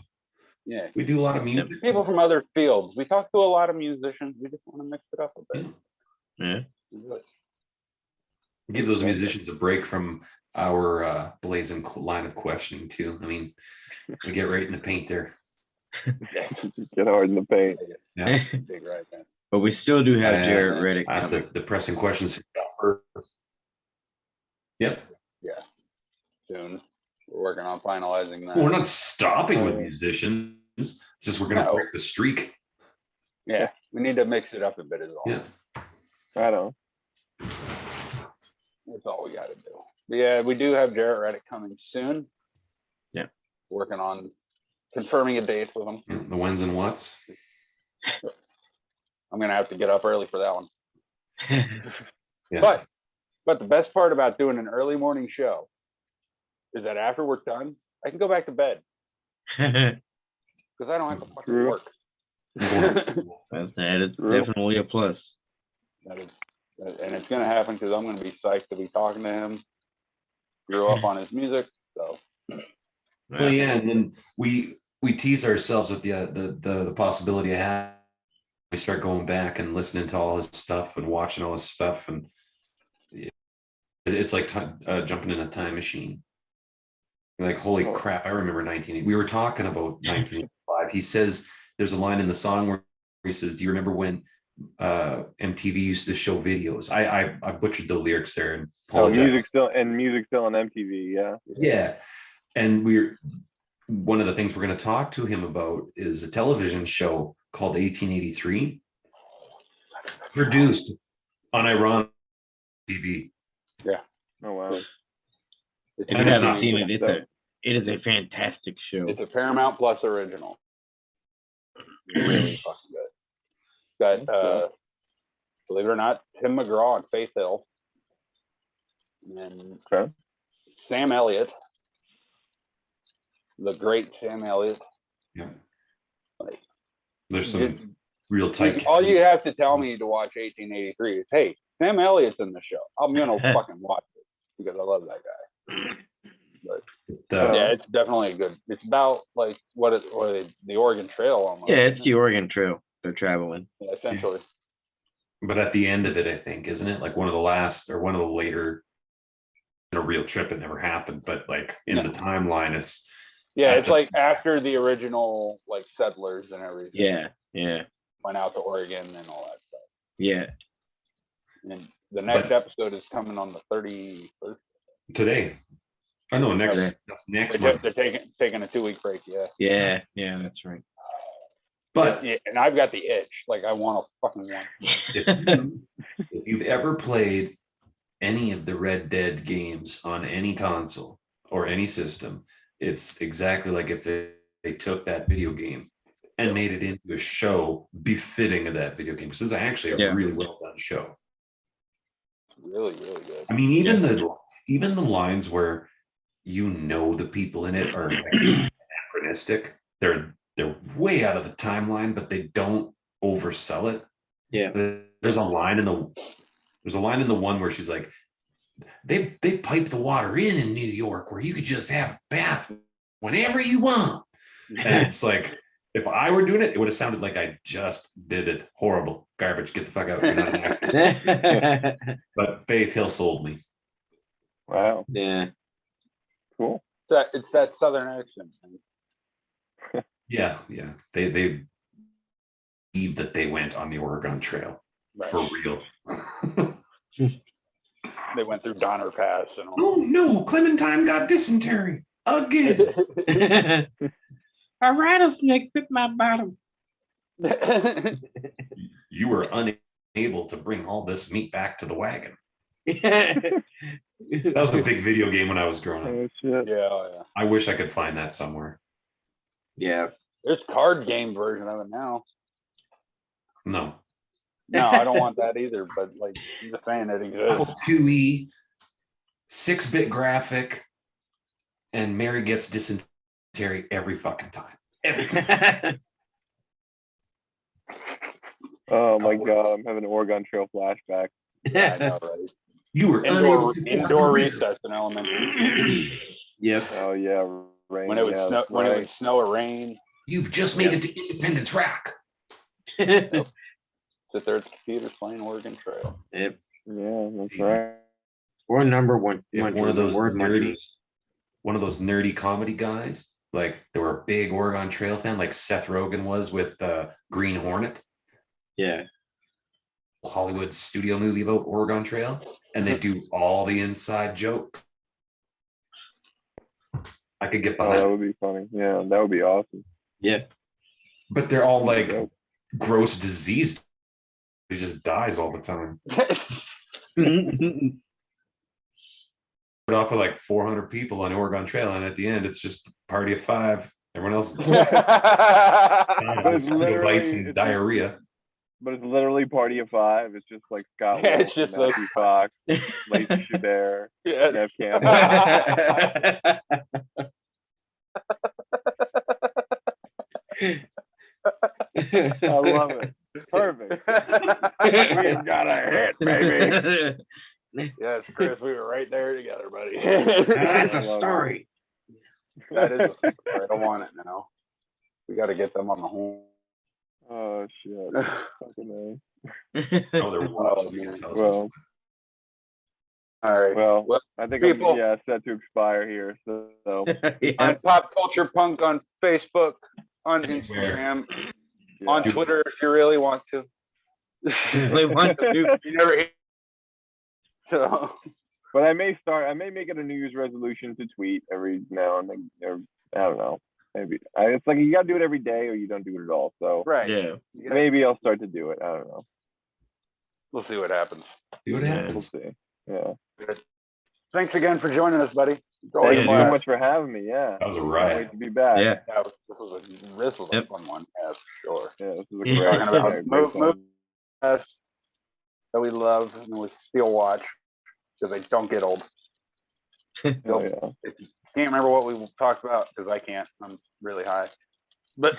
Yeah, we do a lot of music. People from other fields. We talk to a lot of musicians. We just want to mix it up a bit. Yeah. Give those musicians a break from our blazing line of questioning too. I mean, we get right in the paint there. Get hard in the paint. Yeah. Big right then. But we still do have Jared Reddick. Ask the pressing questions first. Yep. Yeah. Soon. We're working on finalizing that. Well, we're not stopping with musicians. It's just we're going to break the streak. Yeah. We need to mix it up a bit as well. Yeah. I know. That's all we got to do. But yeah, we do have Jared Reddick coming soon. Yeah. Working on confirming a date with him. The whens and whats. I'm going to have to get up early for that one. Yeah. But the best part about doing an early morning show is that after we're done, I can go back to bed. Because I don't have to fucking work. That is definitely a plus. And it's going to happen because I'm going to be psyched to be talking to him. Grew up on his music, so. Well, yeah, and then we tease ourselves with the possibility of having we start going back and listening to all his stuff and watching all his stuff, and it's like jumping in a time machine. Like, holy crap! I remember 1980. We were talking about 1985. He says there's a line in the song where he says, "Do you remember when MTV used to show videos?" I butchered the lyrics there and apologize. Music still on MTV. Yeah. Yeah, and one of the things we're going to talk to him about is a television show called 1883, produced on Ironic TV. Yeah. Oh wow. If you haven't seen it, it is a fantastic show. It's a Paramount Plus original. Really fucking good. Got believe it or not, Tim McGraw and Faith Hill. And Sam Elliott. The great Sam Elliott. Yeah. Like, there's some real tight. All you have to tell me to watch 1883 is, hey, Sam Elliott's in the show. I'm gonna fucking watch it because I love that guy. But Yeah, it's definitely good. It's about like the Oregon Trail almost. Yeah, it's the Oregon Trail they're traveling. Yeah, essentially. But at the end of it, I think, isn't it like one of the last or one of the later, a real trip? It never happened, but like in the timeline, it's like after the original like settlers and everything. Yeah. Went out to Oregon and all that stuff. Yeah. And the next episode is coming on the 31st. Today. Oh no, that's next month. They're taking a 2-week break. Yeah, that's right. But and I've got the itch. Like I want to fucking one. If you've ever played any of the Red Dead games on any console or any system, it's exactly like if they took that video game and made it into a show befitting of that video game. So it's actually a really well done show. Really, really good. I mean, even the lines where the people in it are like anachronistic. They're way out of the timeline, but they don't oversell it. Yeah. There's a line in the one where she's like, they pipe the water in New York where you could just have a bath whenever you want. And it's like, if I were doing it, it would have sounded like I just did it. Horrible. Garbage. Get the fuck out. You're not an actor. But Faith Hill sold me. Wow. Yeah. Cool. It's that Southern accent. Yeah. They believe that they went on the Oregon Trail for real. They went through Donner Pass and all. Oh no, Clementine got dysentery again. A rattlesnake bit my bottom. You were unable to bring all this meat back to the wagon. That was a big video game when I was growing up. Oh, shit. Yeah. I wish I could find that somewhere. Yeah. There's card game version of it now. No, I don't want that either. But like, I'm just saying it exists. 2E, 6-bit graphic, and Mary gets dysentery every fucking time. Every time. Oh my god, I'm having an Oregon Trail flashback. I know, right? You were indoor recess in elementary. Yep. Oh yeah, rain. When it would snow or rain. You've just made it to Independence Rock. Sit there at the computer playing Oregon Trail. Yep. Yeah, that's right. Or number one. If one of those nerdy comedy guys, like they were a big Oregon Trail fan, like Seth Rogen was with Green Hornet. Yeah. Hollywood studio movie about Oregon Trail, and they do all the inside jokes. I could get behind. Oh, that would be funny. Yeah, that would be awesome. Yeah. But they're all like gross diseased. He just dies all the time. Put off with like 400 people on Oregon Trail, and at the end, it's just a party of 5. Everyone else bites and diarrhea. But it's literally Party of 5. It's just like Scott. Yeah, it's just Matthew Fox, Lacey Chabert, Yes. Jeff Campbell. I love it. Perfect. We got a hit, baby. Yes, Chris, we were right there together, buddy. That's a story. That is a story. I want it now. We got to get them on the horn. Oh shit! Fucking Oh, they're well, all right. Well, I think people, I'm set to expire here. So on Pop Culture Punk on Facebook, on Instagram, on Twitter if you really want to. You never hear. So. But I may make it a New Year's resolution to tweet every now and then. Or, I don't know. Maybe it's like you got to do it every day, or you don't do it at all. So right. Yeah. Maybe I'll start to do it. I don't know. We'll see what happens. See what happens. We'll see. Yeah. Good. Thanks again for joining us, buddy. Thank you so much for having me. Yeah. That was a Can't riot. wait to be back. Yeah. This was a fun one. Yeah, for sure. Yeah. This is a We're great. talking about movies that we love and we still watch because they don't get old. Oh, yeah. Can't remember what we talked about because I can't. I'm really high. But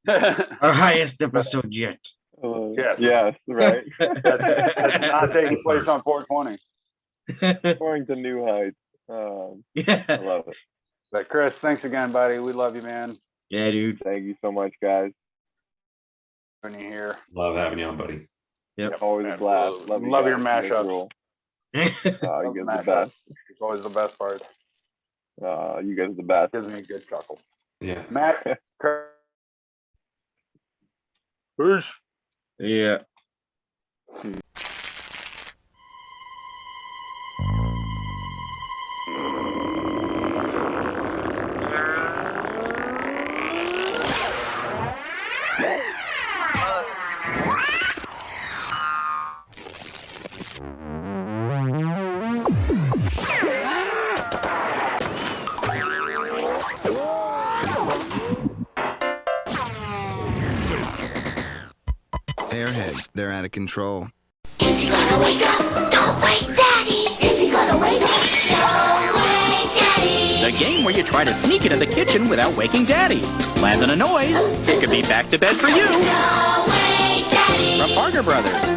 Our highest episode yet. Yes. Yes. Right. that's not taking place on 420. Pouring to new heights. Yeah. I love it. Chris, thanks again, buddy. We love you, man. Yeah, dude. Thank you so much, guys. When you're here. Love having you on, buddy. Yep. Always a blast. Love You your guys. You guys mashups. rule. Yeah. You guys are the Mashups. best. It's always the best part. You guys are the best. Gives me a good chuckle. Yeah. Matt. Peace. Yeah. Airheads, they're out of control. Is he gonna wake up? Don't wake Daddy! Is he gonna wake up? Don't wake Daddy! The game where you try to sneak into the kitchen without waking Daddy. Land on a noise, it could be back to bed for you. Don't wake Daddy! From Parker Brothers.